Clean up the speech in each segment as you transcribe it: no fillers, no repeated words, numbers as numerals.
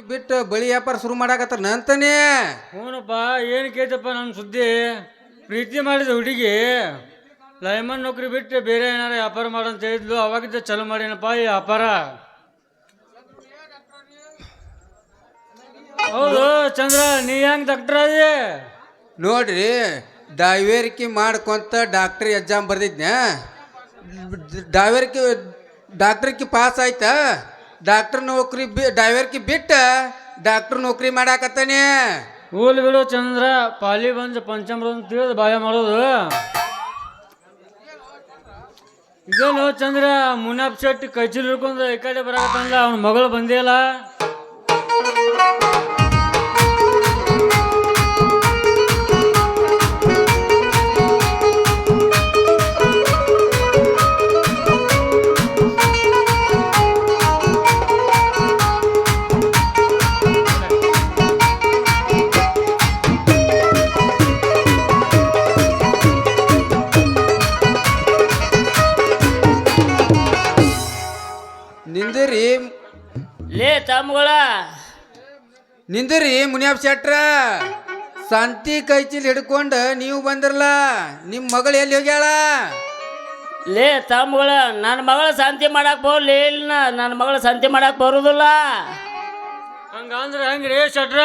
ಬಿಟ್ಟು ಬಳಿ ವ್ಯಾಪಾರ ಶುರು ಮಾಡಾಕತ್ತಾರ ಅಂತಾನೆ. ಹ್ಞೂನಪ್ಪ, ಏನು ಕೇಳ್ತಪ್ಪ ನನ್ನ ಸುದ್ದಿ. ಪ್ರೀತಿ ಮಾಡಿದ ಹುಡುಗಿ ಲೈಮನ್ ನೌಕರಿ ಬಿಟ್ಟು ಬೇರೆ ಏನಾರ ವ್ಯಾಪಾರ ಮಾಡಂತ ಹೇಳಿದ್ಲು. ಅವಾಗಿದ್ದ ಚಲೋ ಮಾಡೇನಪ್ಪ ಈ ವ್ಯಾಪಾರ. ಹೌದು ಚಂದ್ರ, ನೀ ಹೆಂಗ್ ಡಾಕ್ಟರ್ ಅದೇ? ನೋಡ್ರಿ, ಡೈವೇರಿಕೆ ಮಾಡ್ಕೊಂತ ಡಾಕ್ಟ್ರಿ ಎಕ್ಸಾಮ್ ಬರ್ದಿದ್ನ. ಡಾಕ್ಟ್ರಿಗೆ ಪಾಸ್ ಆಯ್ತಾ, ಡಾಕ್ಟರ್ ನೌಕರಿ ಡೈವರ್ಕಿ ಬಿಟ್ಟು ಡಾಕ್ಟರ್ ನೌಕರಿ ಮಾಡಾಕತ್ತಾನೆ. ಹೋಲ್ ಬಿಡು ಚಂದ್ರ, ಪಾಲಿ ಬಂದು ಪಂಚಮೃತ ತಿಳಿದು ಬಾಯ ಮಾಡೋದು. ಇದೇನು ಚಂದ್ರ, ಮುನಾಫ್ ಶೆಟ್ಟಿ ಕೈಚೀಲ್ ಹಿಡ್ಕೊಂಡು ಈ ಕಡೆ ಬರಾಕತ್ತಂದ, ಅವನ ಮಗಳು ಬಂದೇ ಇಲ್ಲ. ನಿಂದಿರಿ ಲೇ ತಮ್ಮಗಳ, ನಿಂದಿರಿ ಮುನಿಯಪ್ಪ ಶೆಟ್ರ. ಸಂತಿ ಕೈಚೀಲ್ ಹಿಡ್ಕೊಂಡು ನೀವು ಬಂದಿರಲ್ಲ, ನಿಮ್ಮ ಮಗಳು ಎಲ್ಲಿ ಹೋಗ್ಯಾಳ? ಲೇ ತಮ್ಮಗಳ, ನನ್ನ ಮಗಳ ಸಂತಿ ಮಾಡಕ್ ಬೋರ್ಲಿ ಇಲ್ಲ, ನನ್ನ ಮಗಳ ಸಂತಿ ಮಾಡಕ್ ಬರುದಿಲ್ಲ. ಹಂಗಂದ್ರೆ ಹೆಂಗ್ರಿ ಶೆಟ್ರ?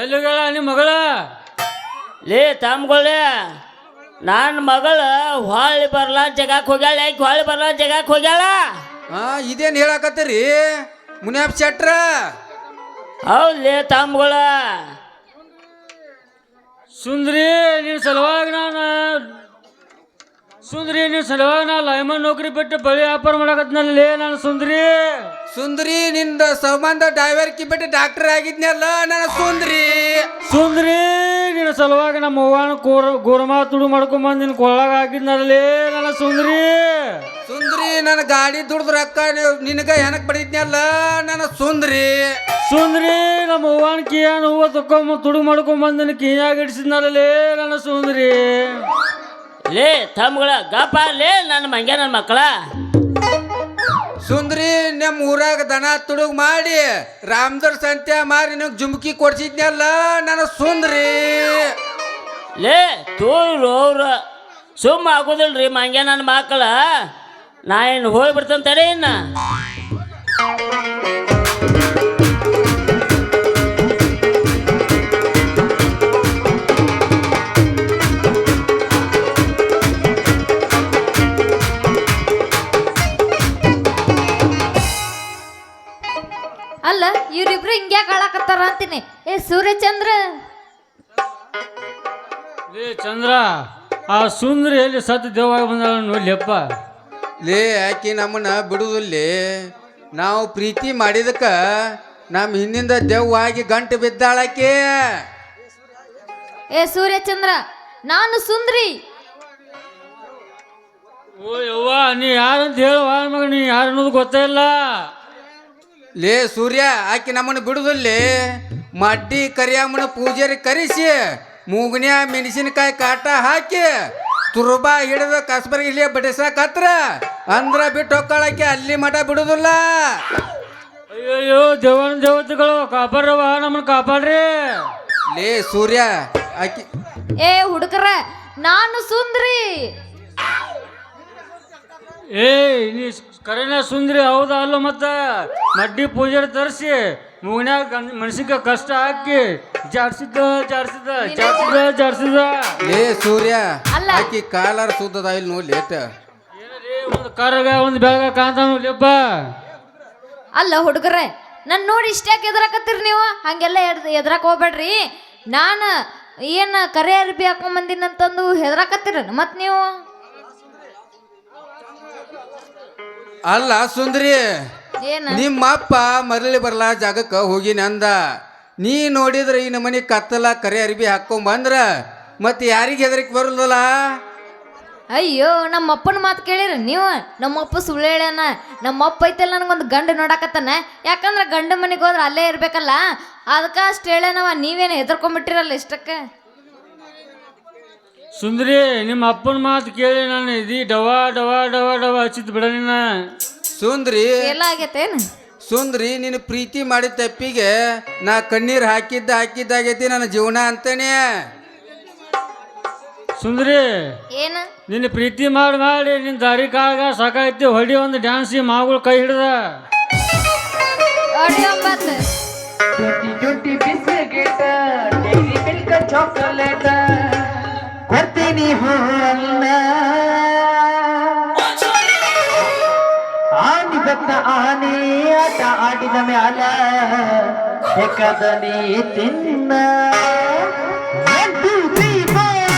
ಎಲ್ಲಿ ಹೋಗ್ಯಾಳ ನಿಮ್ಮ ಮಗಳ? ಲೇ ತಮ್ಮಗಳೇ, ನನ್ನ ಮಗಳು ಹೊಳ್ಳಿ ಬರ್ಲಾ ಜಗಕ್ಕೆ ಹೋಗ್ಯಾಳ. ಯಾಕೆ ಹೊಳ್ಳಿ ಬರ್ಲಾ ಜಗಕ್ಕೆ ಹೋಗ್ಯಾಳ? ಇದೇನು ಹೇಳಾಕತ್ತೀರಿ ಮುನಿಯಪ್ಪ ಶೆಟ್ರ? ಹೌದು ಲೇ ತಮ್ಮಗಳ. ಸುಂದ್ರಿ ನಿನ್ನ ಸಲುವಾಗಿ ನಾನು ಲೈಮನ್ ನೌಕರಿ ಬಿಟ್ಟು ಬಳಿ ವ್ಯಾಪಾರ ಮಾಡಕತ್ನಲ್ಲಿ ನಾನು. ಸುಂದ್ರಿ ನಿಂದ ಸಂಬಂಧ ಡೈವರ್ಕಿ ಬಿಟ್ಟು ಡಾಕ್ಟರ್ ಆಗಿದ್ನಲ್ಲ ನಾನು. ಸುಂದ್ರಿ ನಿನ್ನ ಸಲುವಾಗಿ ನಮ್ಮ ಅವ್ವನ ಗೋರ್ಮಾ ತುಡು ಮಾಡ್ಕೊಂಬಂದು ನಿನ್ನ ಕೊಳ್ಳಾಗ ಹಾಕಿದ್ನಲ್ಲಿ ನಾನು. ಸುಂದ್ರಿ ನನ್ನ ಗಾಡಿ ದುಡ್ದು ರೊಕ್ಕ ನಿನಗ ಹೆನಕ್ ಬಡಿದ್ನಲ್ಲ ನಾನು. ಸುಂದ್ರಿ ನಮ್ಮ ಅವ್ವನ ಕಿಯಾನ ಹೂವು ತಕೊಂಬ ತುಡು ಮಾಡ್ಕೊಂಬಂದು ನಿನ್ನ ಕಿಯಾಗ ಇಡಿಸಿದ್ನಲ್ಲಿ ನಾನು. ಲೇ ತಮ್ಮಗಳ ಗಪ್ಪ ಲೇ, ನನ್ನ ಮಂಗ್ಯ ನನ್ನ ಮಕ್ಕಳ. ಸುಂದ್ರಿ ನಮ್ಮ ಊರಾಗ ದನ ತುಡುಗ್ ಮಾಡಿ ರಾಮದರ್ ಸಂತ್ಯ ಮಾರಿ ನಿನಗೆ ಜುಮ್ಕಿ ಕೊಡ್ಸಿದ್ನಲ್ಲ ನಾನು. ಲೇ ತೋರು ಅವ್ರ ಸುಮ್ಮ ಆಗೋದಿಲ್ರಿ ಮಂಗ್ಯ ನನ್ನ ಮಕ್ಕಳ. ನಾ ಏನು ಹೋಗಿ ಬಿಡ್ತಾನೆ ತಡೆ ಇನ್ನ. ಅಲ್ಲ ಇವ್ರಿಬ್ರು ಹಿಂಗ್ಯಾಕ ಆಳಾಕತ್ತಾರ ಅಂತೀನಿ. ಸೂರ್ಯಚಂದ್ರ, ಲೇ ಚಂದ್ರ, ಆ ಸುಂದ್ರಿ ಎಲ್ಲಿ ಸತ್ತು ದೇವಾಗಿ ಬಂದಾಳ ನೋಡ್ಲಿಯಪ್ಪ. ಲೇ ಆಕಿ ನಮ್ಮನ್ನ ಬಿಡುದಿಲ್ಲಿ. ನಾವು ಪ್ರೀತಿ ಮಾಡಿದಕ್ಕ ನಮ್ಮ ಹಿಂದಿಂದ ದೆವ್ವಾಗಿ ಗಂಟು ಬಿದ್ದಾಳಾಕೆ. ಸೂರ್ಯಚಂದ್ರ, ನಾನು ಸುಂದ್ರಿ. ಓ ಯವ್ವ, ನೀ ಯಾರಂತ ಹೇಳುವ ಮಗ, ನೀ ಯಾರು ಅನ್ನೋದು ಗೊತ್ತೇ ಇಲ್ಲ. ಲೇ ಸೂರ್ಯ, ಆಕಿ ನಮ್ಮನ್ನು ಬಿಡುದಿಲ್ಲಿ. ಮಡ್ಡಿ ಕರಿಯಮ್ಮನ ಪೂಜಾರಿ ಕರೆಸಿ ಮೂಗನ್ಯಾ ಮೆಣಸಿನಕಾಯಿ ಕಾಟ ಹಾಕಿ ತುರುಬಾ ಹಿಡಿದು ಕಸ್ಬರ್ಗಿ ಇಲ್ಲಿ ಬಡಿಸಕತ್ರ ಅಂದ್ರ ಬಿಟ್ಟು ಹೋಗ್ಕಳಾಕಿ. ಅಲ್ಲಿ ಮಠ ಬಿಡುದಿಲ್ಲ. ಅಯ್ಯೋ ದೇವತೆಗಳು ಕಾಪಾಡ್ರವ, ನಮ್ಮನ್ನ ಕಾಪಾಡ್ರಿ. ಲೇ ಸೂರ್ಯ, ಆಕಿ ಹುಡುಗರ, ನಾನು ಸುಂದ್ರಿ. ನೀ ಕರೆನ ಸುಂದ್ರಿ ಹೌದಾ ಅಲ್ಲ? ಮತ್ತ ಮಡ್ಡಿ ಪೂಜಾರಿ ತರಿಸಿ ಮೂಗನ್ಯಾಗ ಮನುಷ್ಯಕ ಕಷ್ಟ ಹಾಕಿ ಜಾಡ್ಸಿದ್ದ. ಲೇ ಸೂರ್ಯ, ಆಕಿ ಕಾಲಾರ ಸುದ್ದದ ಇಲ್ಲಿ ನೋಡಿ. ಒಂದು ಕರಗ ಒಂದು ಬೆಳಗ ಕಾಂತಾನಪ್ಪ. ಅಲ್ಲ ಹುಡುಗರ, ನನ್ನ ನೋಡಿ ಇಷ್ಟ್ಯಾಕೆ ಎದ್ರಾಕತ್ತೀರಿ ನೀವು? ಹಂಗೆಲ್ಲ ಎದ್ರಾಕ ಹೋಗ್ಬೇಡ್ರಿ. ನಾನು ಏನು ಕರೆ ಅರ್ಬಿ ಹಾಕೊಂಬಂದಿನಂತಂದು ಹೆದ್ರಾಕತ್ತೀರ ಮತ್ ನೀವು? ಅಲ್ಲ ಸುಂದ್ರಿ, ನಿಮ್ಮ ಅಪ್ಪ ಮರಳಿ ಬರ್ಲಾ ಜಾಗಕ್ಕೆ ಹೋಗಿನ ಅಂದ. ನೀ ನೋಡಿದ್ರೆ ಈ ನಮ್ಮನೆ ಕತ್ತಲ ಕರೆ ಅರಿಬಿ ಹಾಕೊಂಬಂದ್ರ ಮತ್ತೆ ಯಾರಿಗೆ ಹೆದರಿಕೆ ಬರಲ್ಲ? ಅಯ್ಯೋ, ನಮ್ಮಪ್ಪನ ಮಾತು ಕೇಳಿರಿ ನೀವು? ನಮ್ಮಪ್ಪ ಸುಳ್ಳು ಹೇಳ್ಯಾನ. ನಮ್ಮಪ್ಪ ಐತಲ್ಲ ನನಗೊಂದು ಗಂಡು ನೋಡಾಕತ್ತಾನ. ಯಾಕಂದ್ರೆ ಗಂಡು ಮನೆಗೆ ಹೋದ್ರೆ ಅಲ್ಲೇ ಇರ್ಬೇಕಲ್ಲ, ಅದಕ್ಕೆ ಅಷ್ಟು ಹೇಳ್ಯಾನವ. ನೀವೇನು ಹೆದರ್ಕೊಂಡ್ಬಿಟ್ಟಿರಲ್ಲ ಇಷ್ಟಕ್ಕೆ. ಸುಂದ್ರಿ, ನಿಮ್ಮ ಅಪ್ಪನ ಮಾತು ಕೇಳಿ ನಾನು ಇದೀ ಡವಾ ಡವಾ ಡವಾ ಡವಾ ಹಚ್ಚಿದ್ ಬಿಡ ನಿನ್ನ. ಸುಂದ್ರಿ ಎಲ್ಲ ಆಗೈತೇನು? ಸುಂದ್ರಿ ನೀನು ಪ್ರೀತಿ ಮಾಡಿದ ತಪ್ಪಿಗೆ ನಾ ಕಣ್ಣೀರು ಹಾಕಿದ್ದಾಗೈತಿ ನನ್ನ ಜೀವನ ಅಂತಾನೆ. ಸುಂದ್ರಿ ಏನ ನಿನ್ನ ಪ್ರೀತಿ ಮಾಡಿ ನಿನ್ನ ದಾರಿ ಕಾಳಗ ಸಾಕಾಯ್ತಿ. ಹೊಡಿ ಒಂದು ಡ್ಯಾನ್ಸಿ ಮಾವುಗಳು ಕೈ ಹಿಡ್ದ. ಅಡಿ ಒಂಬತ್ತು twenty biscuit dairy milk chocolate ಕೊಡ್ತೀನಿ ಹೂವನ್ನ ಆನಿ ಬತ್ತ ಆನೆ ಆಟ ಆಡಿದ ಮ್ಯಾಲ ಹೆಕ್ಕದ ನೀ ತಿನ್ನ 1 2 3 4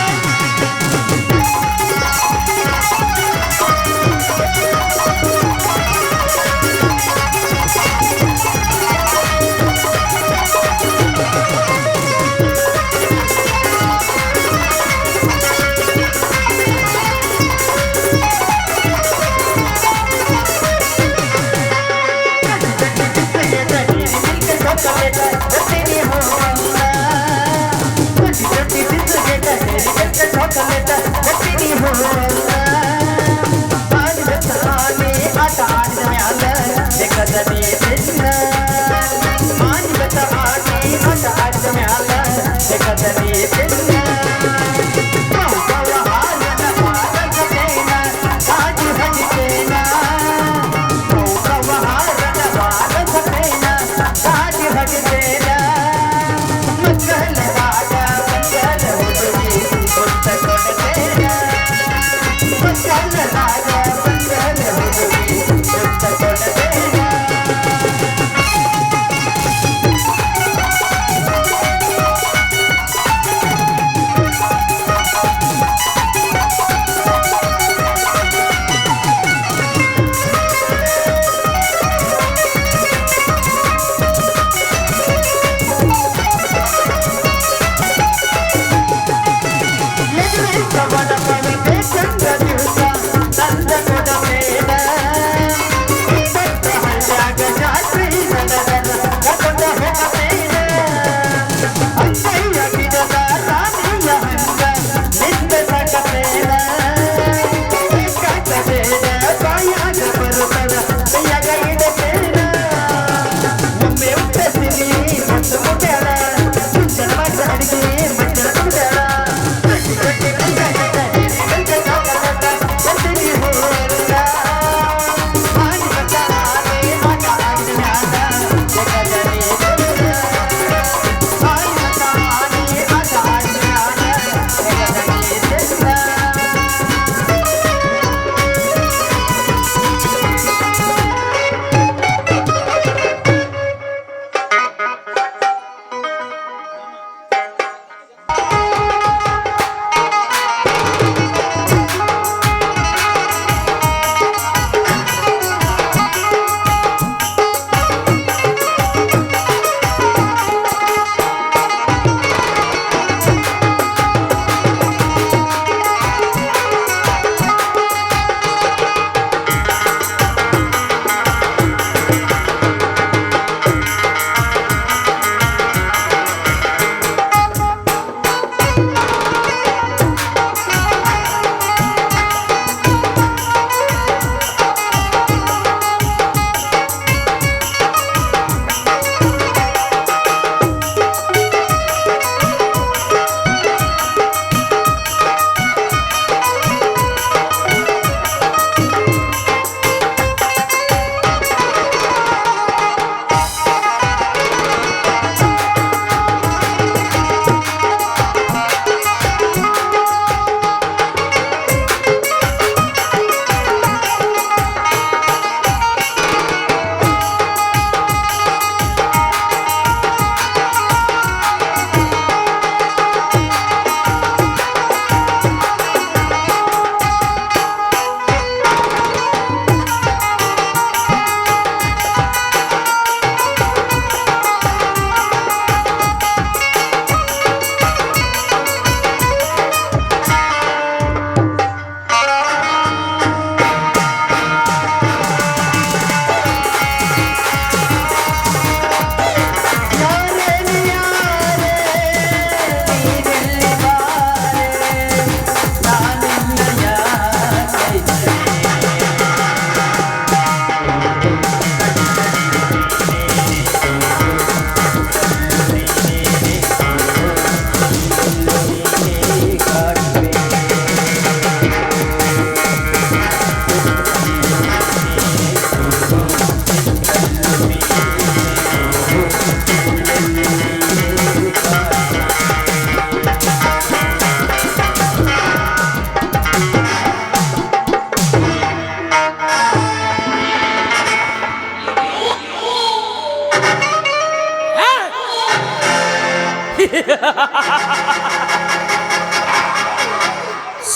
ಕೊಡ್ತೀನಿ ಹೂವನ್ನ 20 ಬಿಸ್ಕೆಟ್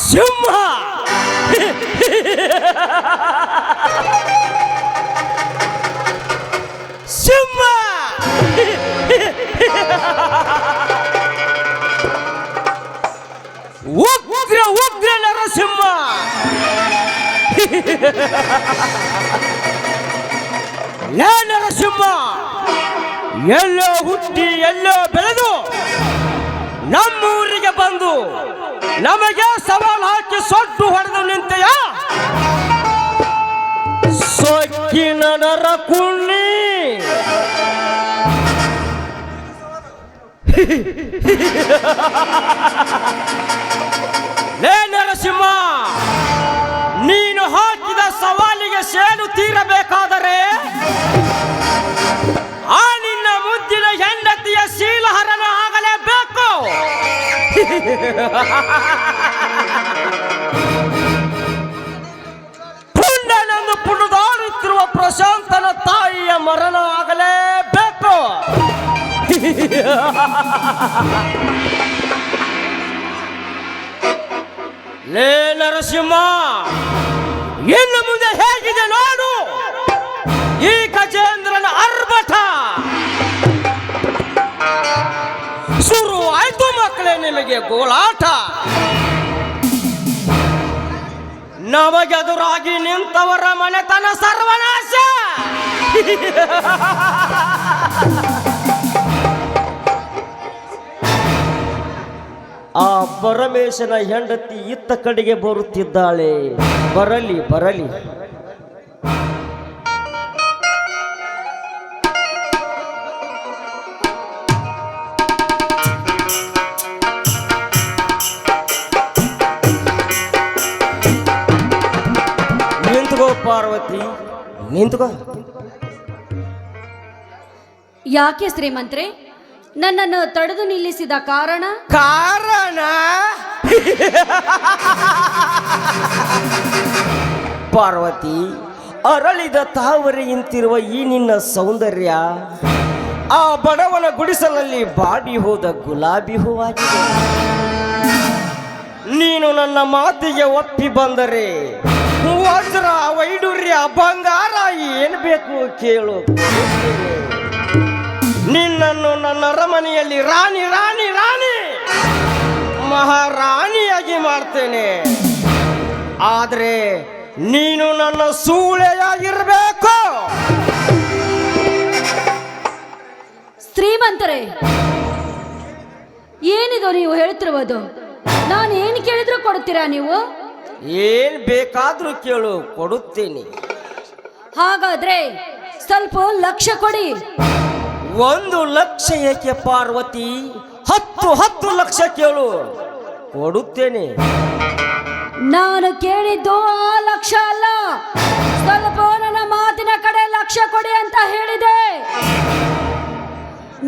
ಸಿಂಹ ಸಿಂಹ ಉಗ್ರ ಉಗ್ರ ನರಸಿಂಹ ಲೇ ನರಸಿಂಹ ಎಲ್ಲೋ ಹುಟ್ಟಿ ಎಲ್ಲೋ ಬೆಳೆದು ನಮ್ಮೂರಿಗೆ ಬಂದು ನಮಗೆ ಸವಾಲು ಹಾಕಿ ಸೊಟ್ಟು ಹೊಡೆದು ನಿಂತೆಯ ಸೊಕ್ಕಿನ ನರ ಕುಣ್ಣಿ ಲೇ ನರಸಿಂಹ ನೀನು ಹಾಕಿದ ಸವಾಲಿಗೆ ಸೇಡು ತೀರಬೇಕಾದರೆ ಆ ನಿನ್ನ ಮುದ್ದಿನ ಹೆಂಡತಿಯ ಶೀಲಹರಣ ಆಗಲೇಬೇಕು. ಪುಂಡನೆಂದು ಪುಡುದಾಡುತ್ತಿರುವ ಪ್ರಶಾಂತನ ತಾಯಿಯ ಮರಣ ಆಗಲೇಬೇಕು. ಲೇ ನರಸಿಂಹ ಇನ್ನು ಮುಂದೆ ಹೇಗಿದೆ ನೋಡು ಈ ಗಜೇಂದ್ರನ ಅರ್ಭಟ. ಶುರು ಆಯ್ತು ಮಕ್ಕಳೇ ನಿಮಗೆ ಗೋಳಾಟ. ನಮಗೆದುರಾಗಿ ನಿಂತವರ ಮನೆತನ ಸರ್ವನಾಶ. ಆ ಪರಮೇಶನ ಹೆಂಡತಿ ಇತ್ತ ಕಡೆಗೆ ಬರುತ್ತಿದ್ದಾಳೆ. ಬರಲಿ ಬರಲಿ. ನಿಂತ್ಕೋ ಪಾರ್ವತಿ, ನಿಂತ್ಕೋ. ಯಾಕೆ ಶ್ರೀಮಂತ್ರೆ ನನ್ನನ್ನು ತಡೆದು ನಿಲ್ಲಿಸಿದ ಕಾರಣ? ಕಾರಣ ಪಾರ್ವತಿ, ಅರಳಿದ ತಾವರೆಯಂತಿರುವ ಈ ನಿನ್ನ ಸೌಂದರ್ಯ ಆ ಬಡವನ ಗುಡಿಸಲಲ್ಲಿ ಬಾಡಿ ಹೋದ ಗುಲಾಬಿ ಹೂವಾಗಿದೆ. ನೀನು ನನ್ನ ಮಾತಿಗೆ ಒಪ್ಪಿ ಬಂದರೆ ವಜ್ರ ವೈಡೂರ್ಯ ಬಂಗಾರ ಏನು ಬೇಕು ಕೇಳು. ನಿನ್ನನ್ನು ನನ್ನ ಅರಮನೆಯಲ್ಲಿ ರಾಣಿ ರಾಣಿ ರಾಣಿ ಮಹಾರಾಣಿಯಾಗಿ ಮಾಡ್ತೇನೆ. ಆದರೆ ನೀನು ನನ್ನ ಸೂಳೆಯಾಗಿರ್ಬೇಕು. ಶ್ರೀಮಂತರೇ, ಏನಿದು ನೀವು ಹೇಳ್ತಿರುವುದು? ನಾನು ಏನು ಕೇಳಿದ್ರು ಕೊಡ್ತೀರಾ ನೀವು? ಏನ್ ಬೇಕಾದ್ರೂ ಕೇಳು, ಕೊಡುತ್ತೇನೆ. ಹಾಗಾದ್ರೆ ಸ್ವಲ್ಪ ಲಕ್ಷ ಕೊಡಿ. 1 ಲಕ್ಷ ಏಕೆ ಪಾರ್ವತಿ? 10 ಲಕ್ಷ ಕೇಳು, ಕೊಡುತ್ತೇನೆ. ನಾನು ಕೇಳಿದ್ದು ಆ ಲಕ್ಷ ಅಲ್ಲ, ಸ್ವಲ್ಪ ನನ್ನ ಮಾತಿನ ಕಡೆ ಲಕ್ಷ ಕೊಡಿ ಅಂತ ಹೇಳಿದೆ.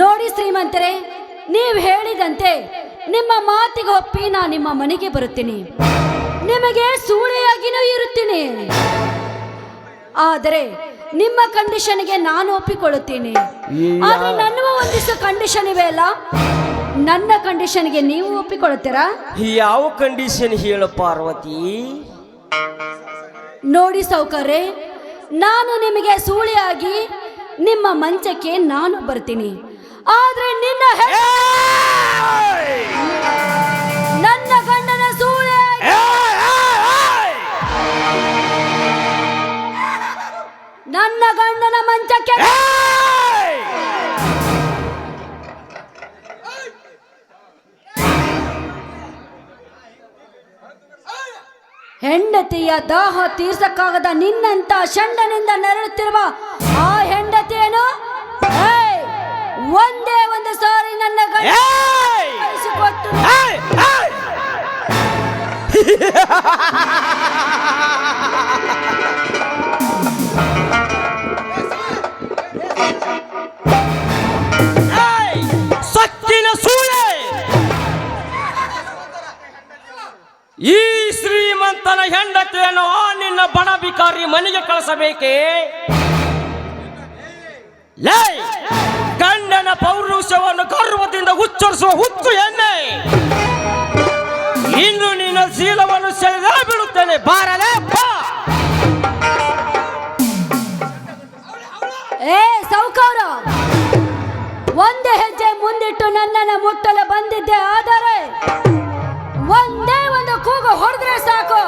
ನೋಡಿ ಶ್ರೀಮಂತರೇ, ನೀವು ಹೇಳಿದಂತೆ ನಿಮ್ಮ ಮಾತಿಗೆ ಒಪ್ಪಿ ನಾನು ನಿಮ್ಮ ಮನೆಗೆ ಬರುತ್ತೀನಿ, ನಿಮಗೆ ಸೂಳೆಯಾಗಿನೂ ಇರುತ್ತೀನಿ. ಆದರೆ ನಿಮ್ಮ ಕಂಡೀಷನ್ಗೆ ನಾನು ಒಪ್ಪಿಕೊಳ್ಳುತ್ತೀನಿ. ಆದ್ರೆ ನನ್ನ ಒಂದಿಷ್ಟು ಕಂಡೀಷನ್ ಇವೆ ಅಲ್ಲ, ನನ್ನ ಕಂಡೀಷನ್ಗೆ ನೀವು ಒಪ್ಪಿಕೊಳ್ಳುತ್ತೀರಾ? ಯಾವ ಕಂಡೀಷನ್ ಹೇಳು ಪಾರ್ವತಿ? ನೋಡಿ ಸೌಕರ್ಯ, ನಾನು ನಿಮಗೆ ಸೂಳೆಯಾಗಿ ನಿಮ್ಮ ಮಂಚಕ್ಕೆ ನಾನು ಬರ್ತೀನಿ. ಆದ್ರೆ ನನ್ನ ಗಂಡನ ಸೂಳೆ ನನ್ನ ಗಂಡನ ಮಂಚಕ್ಕೆ ಹೆಂಡತಿಯ ದಾಹ ತೀರ್ಸಕ್ಕಾಗದ ನಿನ್ನಂತ ಷಂಡನಿಂದ ನರಳುತ್ತಿರುವ ಆ ಹೆಂಡತಿಯನ್ನು ಒಂದೇ ಒಂದು ಸಾರಿ ನನ್ನ ಕಳಿಸಿಕೊಟ್ಟು ಸಕ್ಕಿನ ಸೂಳೆ, ಈ ಶ್ರೀಮಂತನ ಹೆಂಡತಿಯನ್ನು ನಿನ್ನ ಬಡ ಬಿಕಾರಿ ಮನೆಗೆ ಕಳಿಸಬೇಕೇ? ಲೇ, ಗಂಡನ ಪೌರುಷವನ್ನು ಗರ್ವದಿಂದ ಉಚ್ಚರಿಸುವ ಸುರಿಯುವ ಹುಚ್ಚು ಎಣ್ಣೆ. ಇನ್ನು ನಿನ್ನ ಶೀಲವನ್ನು ಸೆಳೆದೇ ಬಿಡುತ್ತೇನೆ. ಬಾರಲೇ ಬಾ. ಏ ಸೌಕಾರ, ಒಂದೇ ಹೆಜ್ಜೆ ಮುಂದಿಟ್ಟು ನನ್ನನ್ನು ಮುಟ್ಟಲು ಬಂದಿದ್ದೆ, ಆದರೆ ಒಂದೇ ಒಂದು ಕೂಗು ಹೊಡೆದ್ರೆ ಸಾಕು,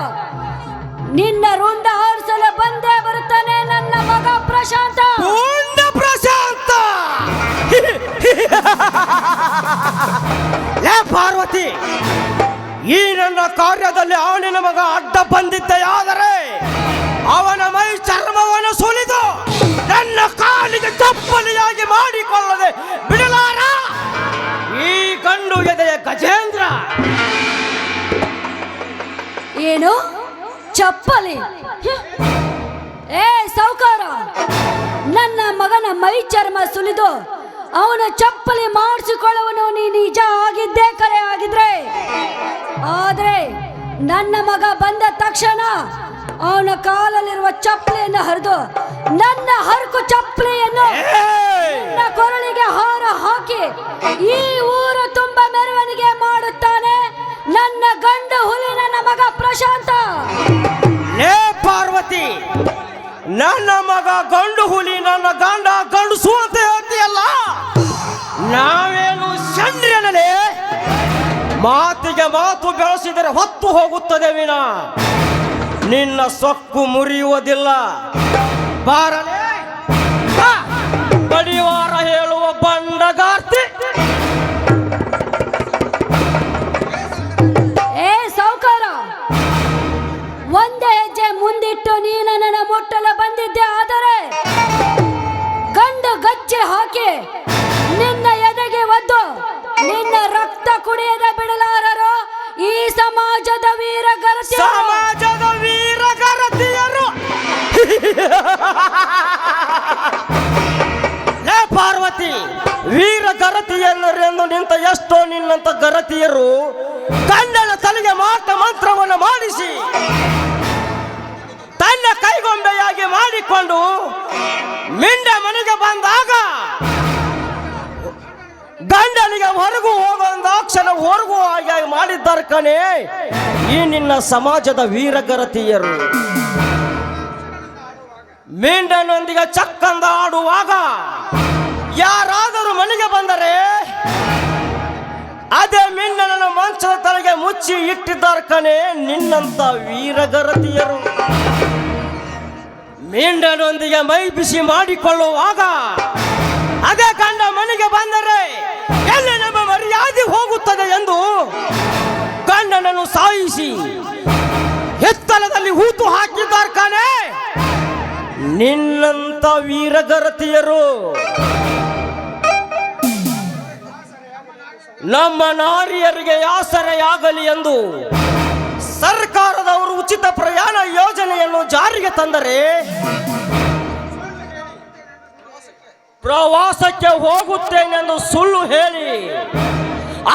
ನಿನ್ನ ರುಂಡ ಹಾರಿಸಲು ಬಂದೇ ಬರುತ್ತಾನೆ ನನ್ನ ಮಗ ಪ್ರಶಾಂತ. ಪ್ರಶಾಂತ ಲೇ ಪಾರ್ವತಿ, ಈ ನನ್ನ ಕಾರ್ಯದಲ್ಲಿ ಅವನಿನ ಮಗ ಅಡ್ಡ ಬಂದಿದ್ದೆಯಾದರೆ ಅವನ ಮೈ ಚರ್ಮವನ್ನು ಸುಲಿದು ನನ್ನ ಕಾಲಿಗೆ ಚಪ್ಪಲಿಯಾಗಿ ಮಾಡಿಕೊಳ್ಳದೆ ಬಿಡಲಾರ ಈ ಗಂಡು ಎದೆಯ ಗಜೇಂದ್ರ. ಏನು ಚಪ್ಪಲಿ? ಏ ಸೌಕಾರ, ನನ್ನ ಮಗನ ಮೈ ಚರ್ಮ ಸುಲಿದು ಅವನ ಚಪ್ಪಲಿ ಮಾಡಿಸಿಕೊಳ್ಳುವನು ನೀ ನಿಜ ಆಗಿದ್ದೇ ಕರೆ ಆಗಿದ್ರೆ, ಆದ್ರೆ ನನ್ನ ಮಗ ಬಂದ ತಕ್ಷಣ ಅವನ ಕಾಲಲ್ಲಿರುವ ಚಪ್ಪಲಿಯನ್ನು ಹರಿದು ನನ್ನ ಹರಕು ಚಪ್ಪಲಿಯನ್ನು ನನ್ನ ಕೊರಳಿಗೆ ಹಾರ ಹಾಕಿ ಈ ಊರು ತುಂಬ ಮೆರವಣಿಗೆ ಮಾಡುತ್ತಾನೆ ನನ್ನ ಗಂಡು ಹುಲಿ, ನನ್ನ ಮಗ ಪ್ರಶಾಂತ. ಲೇ ಪಾರ್ವತಿ, ನನ್ನ ಮಗ ಗಂಡು ಹುಲಿ, ನನ್ನ ಗಂಡ ಗಂಡಸು ಅಂತ ಹೇಳ್ತೀಯಲ್ಲ, ನಾವೇನು ಚಂದ್ರನಲ್ಲೇ ಮಾತಿಗೆ ಮಾತು ಬೆಳೆಸಿದರೆ ಹೊತ್ತು ಹೋಗುತ್ತದೆ ವಿನ ನಿನ್ನ ಸೊಕ್ಕು ಮುರಿಯುವುದಿಲ್ಲ. ಬಾರಲೇ ಬಾ. ಬಡಿವಾರ ಹೇಳುವ ಬಂಡಗಾರ್ತಿ. ಏ ಸೌಕಾರ, ಒಂದೇ ಹೆಜ್ಜೆ ಮುಂದಿಟ್ಟು ನೀನು ನನ್ನ ಮುಟ್ಟಲು ಬಂದಿದ್ದೆ, ಆದರೆ ಗಂಡು ಗಚ್ಚೆ ಹಾಕಿ ನಿನ್ನ ಎದೆಗೆ ಒದ್ದು ನಿನ್ನ ರಕ್ತ ಕುಡಿಯದೆ ಬಿಡಲಾರರು ಈ ಸಮಾಜದ ವೀರಗರತಿ. ಸಮಾಜದ ವೀರಗರತಿಯರು. ಲೇ ಪಾರ್ವತಿ, ವೀರಗರತಿಯರೆಂದು ನಿಂತ ಎಷ್ಟೋ ನಿನ್ನಂತ ಗರತಿಯರು ಗಂಡನ ತಲೆಗೆ ಮಾಟ ಮಂತ್ರವನ್ನು ಮಾಡಿಸಿ ತನ್ನ ಕೈಗೊಂಬೆಯಾಗಿ ಮಾಡಿಕೊಂಡು ಮಿಂಡ ಮನೆಗೆ ಬಂದಾಗ ಗಂಡನಿಗೆ ಹೊರಗು ಹೋಗುವಂದಾಕ್ಷಣ ಹೊರಗು ಆಗಿ ಮಾಡಿದ್ದಾರೆ ಕಣೆ ಈ ನಿನ್ನ ಸಮಾಜದ ವೀರಗರತಿಯರು. ಮಿಂಡನೊಂದಿಗೆ ಚಕ್ಕಂದ ಆಡುವಾಗ ಯಾರಾದರೂ ಮನೆಗೆ ಬಂದರೆ ಅದೇ ಮಿಂಡನನ್ನು ಮಂಚದ ತಲೆಗೆ ಮುಚ್ಚಿ ಇಟ್ಟಿದ್ದಾರೆ ಕಣೆ ನಿನ್ನಂತ ವೀರಗರತಿಯರು. ಮಿಂಡನೊಂದಿಗೆ ಮೈ ಬಿಸಿ ಮಾಡಿಕೊಳ್ಳುವಾಗ ಅದೇ ಗಂಡ ಮನೆಗೆ ಬಂದರೆ ಎಲ್ಲಿ ನಮ್ಮ ಮರ್ಯಾದೆ ಹೋಗುತ್ತದೆ ಎಂದು ಗಂಡನನ್ನು ಸಾಯಿಸಿ ಎತ್ತಲದಲ್ಲಿ ಹೂತು ಹಾಕಿದ್ದಾರೆ ಕಣೆ ನಿನ್ನಂತ ವೀರಗರತಿಯರು. ನಮ್ಮ ನಾರಿಯರಿಗೆ ಆಸರೆಯಾಗಲಿ ಎಂದು ಸರ್ಕಾರದವರು ಉಚಿತ ಪ್ರಯಾಣ ಯೋಜನೆಯನ್ನು ಜಾರಿಗೆ ತಂದರೆ ಪ್ರವಾಸಕ್ಕೆ ಹೋಗುತ್ತೇನೆಂದು ಸುಳ್ಳು ಹೇಳಿ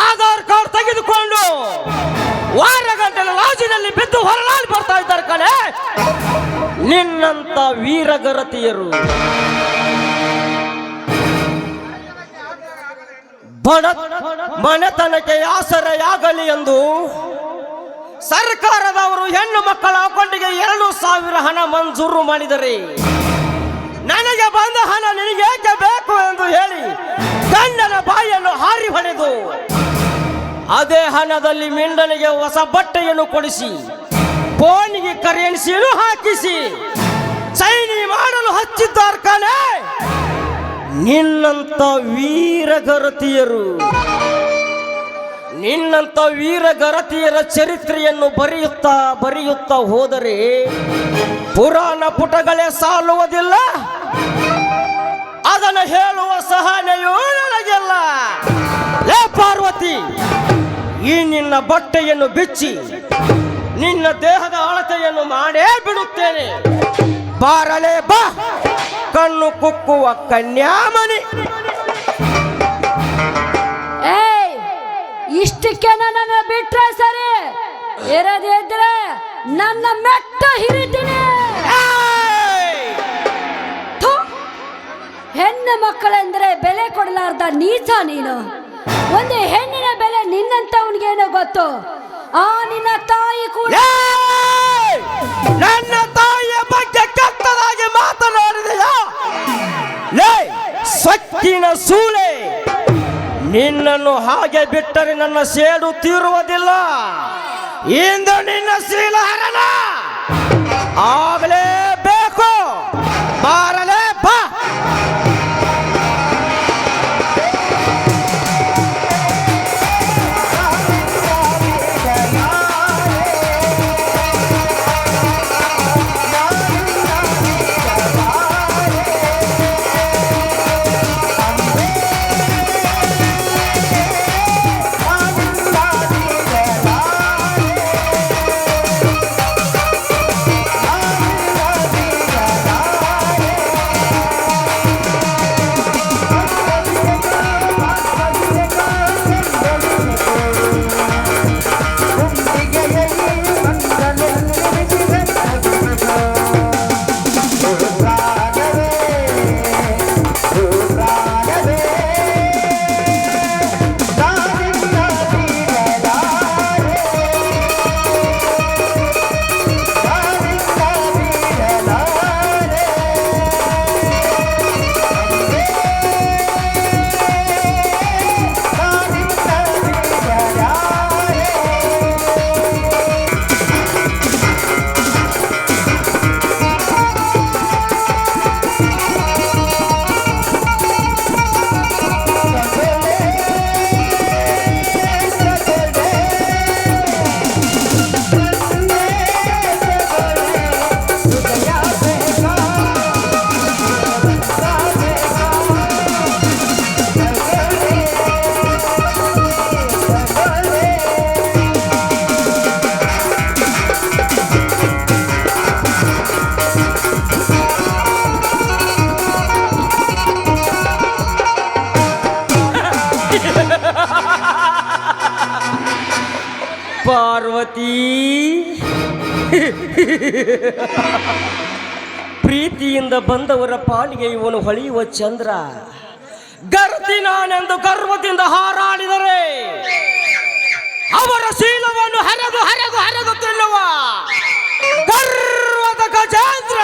ಆಧಾರ್ ಕಾರ್ಡ್ ತೆಗೆದುಕೊಂಡು ವಾರಗಂಟೆ ಲಾಜಿನಲ್ಲಿ ಬಿದ್ದು ಹೊರಲಾಡಿ ಬರ್ತಾ ಇದ್ದಾರೆ ಕಣೆ ನಿನ್ನಂತ ವೀರಗರತಿಯರು. ಮನೆತನಕ್ಕೆ ಆಸರೆಯಾಗಲಿ ಎಂದು ಸರ್ಕಾರದವರು ಹೆಣ್ಣು ಮಕ್ಕಳ ಅಕೌಂಟಿಗೆ 2,000 ಹಣ ಮಂಜೂರು ಮಾಡಿದರೆ ನನಗೆ ಬಂದ ಹಣ ನಿನಗೆ ಏಕೆ ಬೇಕು ಎಂದು ಹೇಳಿ ಗಂಡನ ಬಾಯಿಯನ್ನು ಹಾರಿ ಹೊಡೆದು ಅದೇ ಹಣದಲ್ಲಿ ಮಿಂಡನಿಗೆ ಹೊಸ ಬಟ್ಟೆಯನ್ನು ಕೊಡಿಸಿ ಫೋನಿಗೆ ಕರೆನ್ಸಿಯನ್ನು ಹಾಕಿಸಿ ಸೈನಿ ಮಾಡಲು ಹಚ್ಚಿದ್ದಾರೆ ಕಣೆ ನಿನ್ನಂತ ವೀರಗರತಿಯರು. ನಿನ್ನಂತ ವೀರಗರತಿಯರ ಚರಿತ್ರೆಯನ್ನು ಬರೆಯುತ್ತಾ ಹೋದರೆ ಪುರಾಣ ಪುಟಗಳೇ ಸಾಲುವುದಿಲ್ಲ. ಅದನ್ನು ಹೇಳುವ ಸಹನೆಯೂ ನನಗಿಲ್ಲ. ಲೇ ಪಾರ್ವತಿ, ಈ ನಿನ್ನ ಬಟ್ಟೆಯನ್ನು ಬಿಚ್ಚಿ ನಿನ್ನ ದೇಹದ ಅಳತೆಯನ್ನು ಮಾಡೇ ಬಿಡುತ್ತೇನೆ. ಬಾರಲೇ ಬಾ, ಕಣ್ಣು ಕುಕ್ಕುವ ಕನ್ಯಾಮಣಿ. ಇಷ್ಟಕ್ಕೆ ನನ್ನ ಬಿಟ್ರೆ ಸರಿ, ಇರದಿದ್ರೆ ನನ್ನ ಮೆಟ್ಟ ಹಿರಿತೀನಿ. ಹೆಣ್ಣು ಮಕ್ಕಳೆಂದರೆ ಬೆಲೆ ಕೊಡಲಾರ್ದ ನೀಚ ನೀನು. ಒಂದು ಹೆಣ್ಣಿನ ಬೆಲೆ ನಿನ್ನಂತವನಿಗೇನೋ ಗೊತ್ತು. ಆ ನಿನ್ನ ತಾಯಿ ಕೂಡ ನನ್ನ ತಾಯಿಯ ಬಗ್ಗೆ ಕೆಟ್ಟದಾಗಿ ಮಾತನಾಡಿದೆಯಾ? ಲೇ ಸೊಕ್ಕಿನ ಸೂಳೆ, ನಿನ್ನನ್ನು ಹಾಗೆ ಬಿಟ್ಟರೆ ನನ್ನ ಸೇಡು ತೀರುವುದಿಲ್ಲ. ಇಂದು ನಿನ್ನ ಶೀಲಹರಣ ಆಗಲೇಬೇಕು. ಬಾರಲೇ ಬಾ. ಪಾರ್ವತಿ, ಪ್ರೀತಿಯಿಂದ ಬಂದವರ ಪಾಲಿಗೆ ಇವನು ಹೊಳೆಯುವ ಚಂದ್ರ. ಗರ್ತಿ ನಾನೆಂದು ಗರ್ವದಿಂದ ಹಾರಾಡಿದರೆ ಅವರ ಶೀಲವನ್ನು ಹರೆದು ಹರೆದು ಹರೆದು ತಿನ್ನುವ ಗರ್ವದ ಗಜೇಂದ್ರ.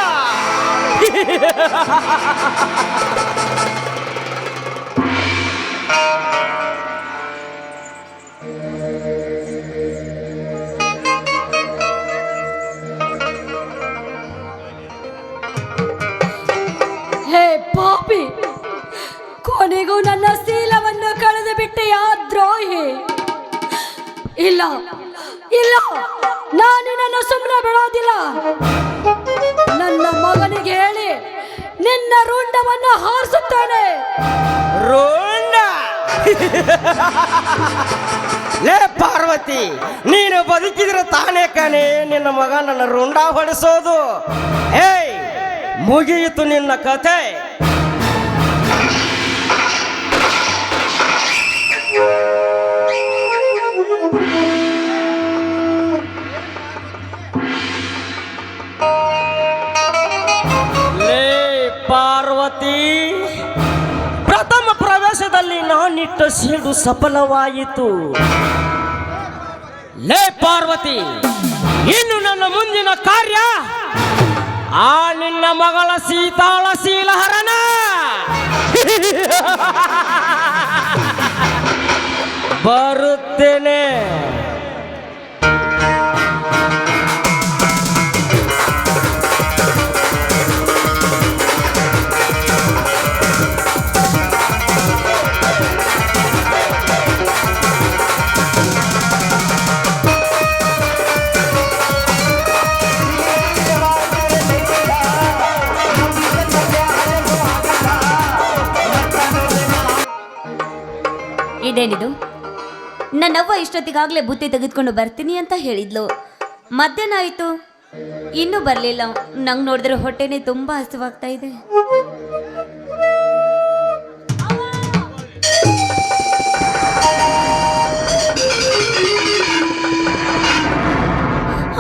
ಹೇ ಪಾಪಿ, ಕೊನೆಗೂ ನನ್ನ ಶೀಲವನ್ನು ಕಳೆದು ಬಿಟ್ಟೆಯಾ ದ್ರೋಹಿ. ಇಲ್ಲ ಇಲ್ಲ, ನಾನು ನನ್ನ ಸುಮ್ಮನೆ ಬಿಡೋದಿಲ್ಲ. ನನ್ನ ಮಗನಿಗೆ ಹೇಳಿ ನಿನ್ನ ರುಂಡವನ್ನು ಹಾರಿಸುತ್ತೇನೆ. ರುಂಡ? ಲೇ ಪಾರ್ವತಿ, ನೀನು ಬದುಕಿದ್ರೆ ತಾನೇ ಕಣೆ ನಿನ್ನ ಮಗ ನನ್ನ ರುಂಡ ಹೊಡೆಸೋದು. ಏಯ್, ಮುಗಿಯಿತು ನಿನ್ನ ಕಥೆ. ಲೇ ಪಾರ್ವತಿ, ಪ್ರಥಮ ಪ್ರವೇಶದಲ್ಲಿ ನಾನಿಟ್ಟ ಸೀಡು ಸಫಲವಾಯಿತು. ಲೇ ಪಾರ್ವತಿ, ಇನ್ನು ನನ್ನ ಮುಂದಿನ ಕಾರ್ಯ ಆ ನಿನ್ನ ಮಗಳ ಸೀತಾಳ ಶೀಲಹರಣ. ಬರುತ್ತೇನೆ. ಇದೇನಿದು? ನನ್ನವ್ವ ಇಷ್ಟೊತ್ತಿಗಾಗಲೇ ಬುತ್ತಿ ತೆಗೆದುಕೊಂಡು ಬರ್ತೀನಿ ಅಂತ ಹೇಳಿದ್ಲು. ಮಧ್ಯಾಹ್ನ ಆಯಿತು, ಇನ್ನೂ ಬರಲಿಲ್ಲ. ನಂಗೆ ನೋಡಿದ್ರೆ ಹೊಟ್ಟೆನೇ ತುಂಬ ಹಸಿವಾಗ್ತಾ ಇದೆ.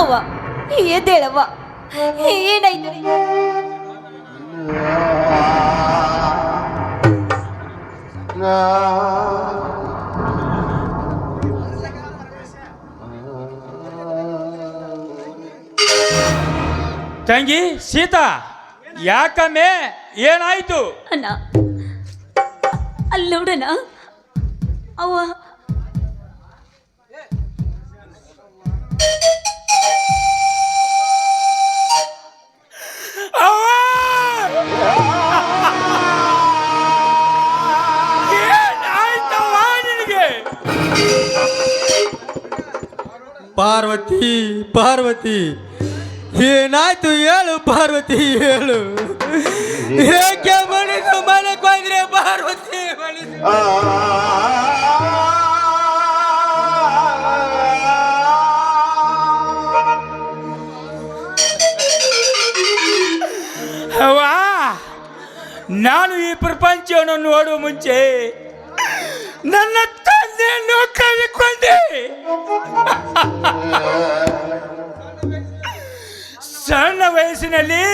ಅವ್ವ, ಎದ್ದೇಳವ್ವ, ಏನಾಯ್ತು? ತಂಗಿ ಸೀತಾ, ಯಾಕಮ್ಮೆ ಏನಾಯ್ತು? ಅಣ್ಣ ಅಲ್ಲಿ ನೋಡೋಣ ಅವ್ವ. ಏನಾಯ್ತವ್ವ ನಿನಗೆ? ಪಾರ್ವತಿ ಪಾರ್ವತಿ ಏನಾಯ್ತು ಹೇಳು ಪಾರ್ವತಿ ಹೇಳು. ಏಕೆ ಮಣಿದು ಮನಕ್ಕೆ ಹೋದ್ರೆ ಪಾರ್ವತಿ ಮಣಿದು? ಅವ್ವ, ನಾನು ಈ ಪ್ರಪಂಚವನ್ನು ನೋಡುವ ಮುಂಚೆ ನನ್ನ ತಂದೆಯನ್ನು ಕಳೆದುಕೊಂಡೆ. ಸಣ್ಣ ವಯಸ್ಸಿನಲ್ಲಿ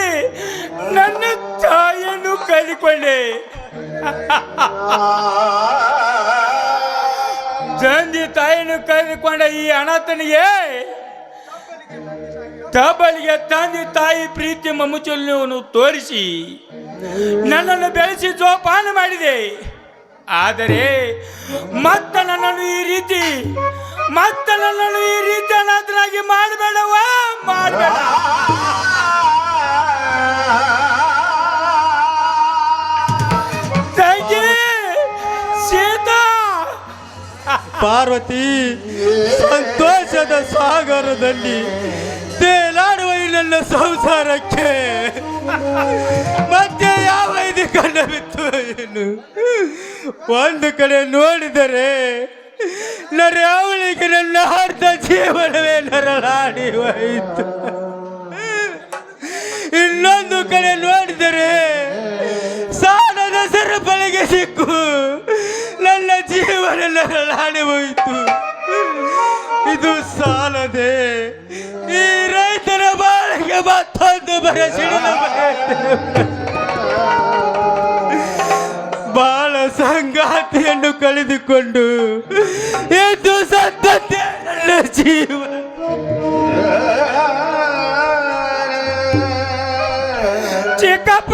ನನ್ನ ತಾಯಿಯನ್ನು ಕಳೆದುಕೊಂಡೆ. ತಂದೆ ತಾಯಿಯನ್ನು ಕಳೆದುಕೊಂಡ ಈ ಅನಾಥನಿಗೆ ತಬ್ಬಲಿಗೆ ತಂದೆ ತಾಯಿ ಪ್ರೀತಿ ಮಮಚಲವನ್ನು ತೋರಿಸಿ ನನ್ನನ್ನು ಬೆಳೆಸಿ ಜೋಪಾನ ಮಾಡಿದೆ. ಆದರೆ ಮತ್ತೆ ನನ್ನನ್ನು ಈ ರೀತಿ ಅನಾಥನಾಗಿ ಮಾಡಬೇಡವ, ಮಾಡಬೇಡ. ತಂಗಿ ಸೀತಾ. ಪಾರ್ವತಿ, ಸಂತೋಷದ ಸಾಗರದಲ್ಲಿ ತೇಲಾಡುವ ಈ ನನ್ನ ಸಂಸಾರಕ್ಕೆ ಮತ್ತೆ ಯಾವ ಇದು ಕಂಡಬಿತ್ತು ಏನು? ಒಂದು ಕಡೆ ನೋಡಿದರೆ ನರವಳಿಗೆ ನನ್ನ ಅರ್ಧ ಜೀವನವೇ ನರಳಾಡಿ ಹೋಯಿತು. ಇನ್ನೊಂದು ಕಡೆ ನೋಡಿದರೆ ಸಾಲದ ಸರಪಳಿಗೆ ಸಿಕ್ಕು ನನ್ನ ಜೀವನ ನರಳಾಡಿ ಹೋಯಿತು. ಇದು ಸಾಲದೆ ಈ ರೈತರ ಬಾಳಿಗೆ ಮತ್ತೊಂದು ಬರಸಿಡಿದ ಬಾಳ ಸಂಗಾತಿಯನ್ನು ಕಳೆದುಕೊಂಡು ಇದು ಸತ್ತಂತೆ ನನ್ನ ಜೀವ. ಚಿಕ್ಕಪ್ಪ,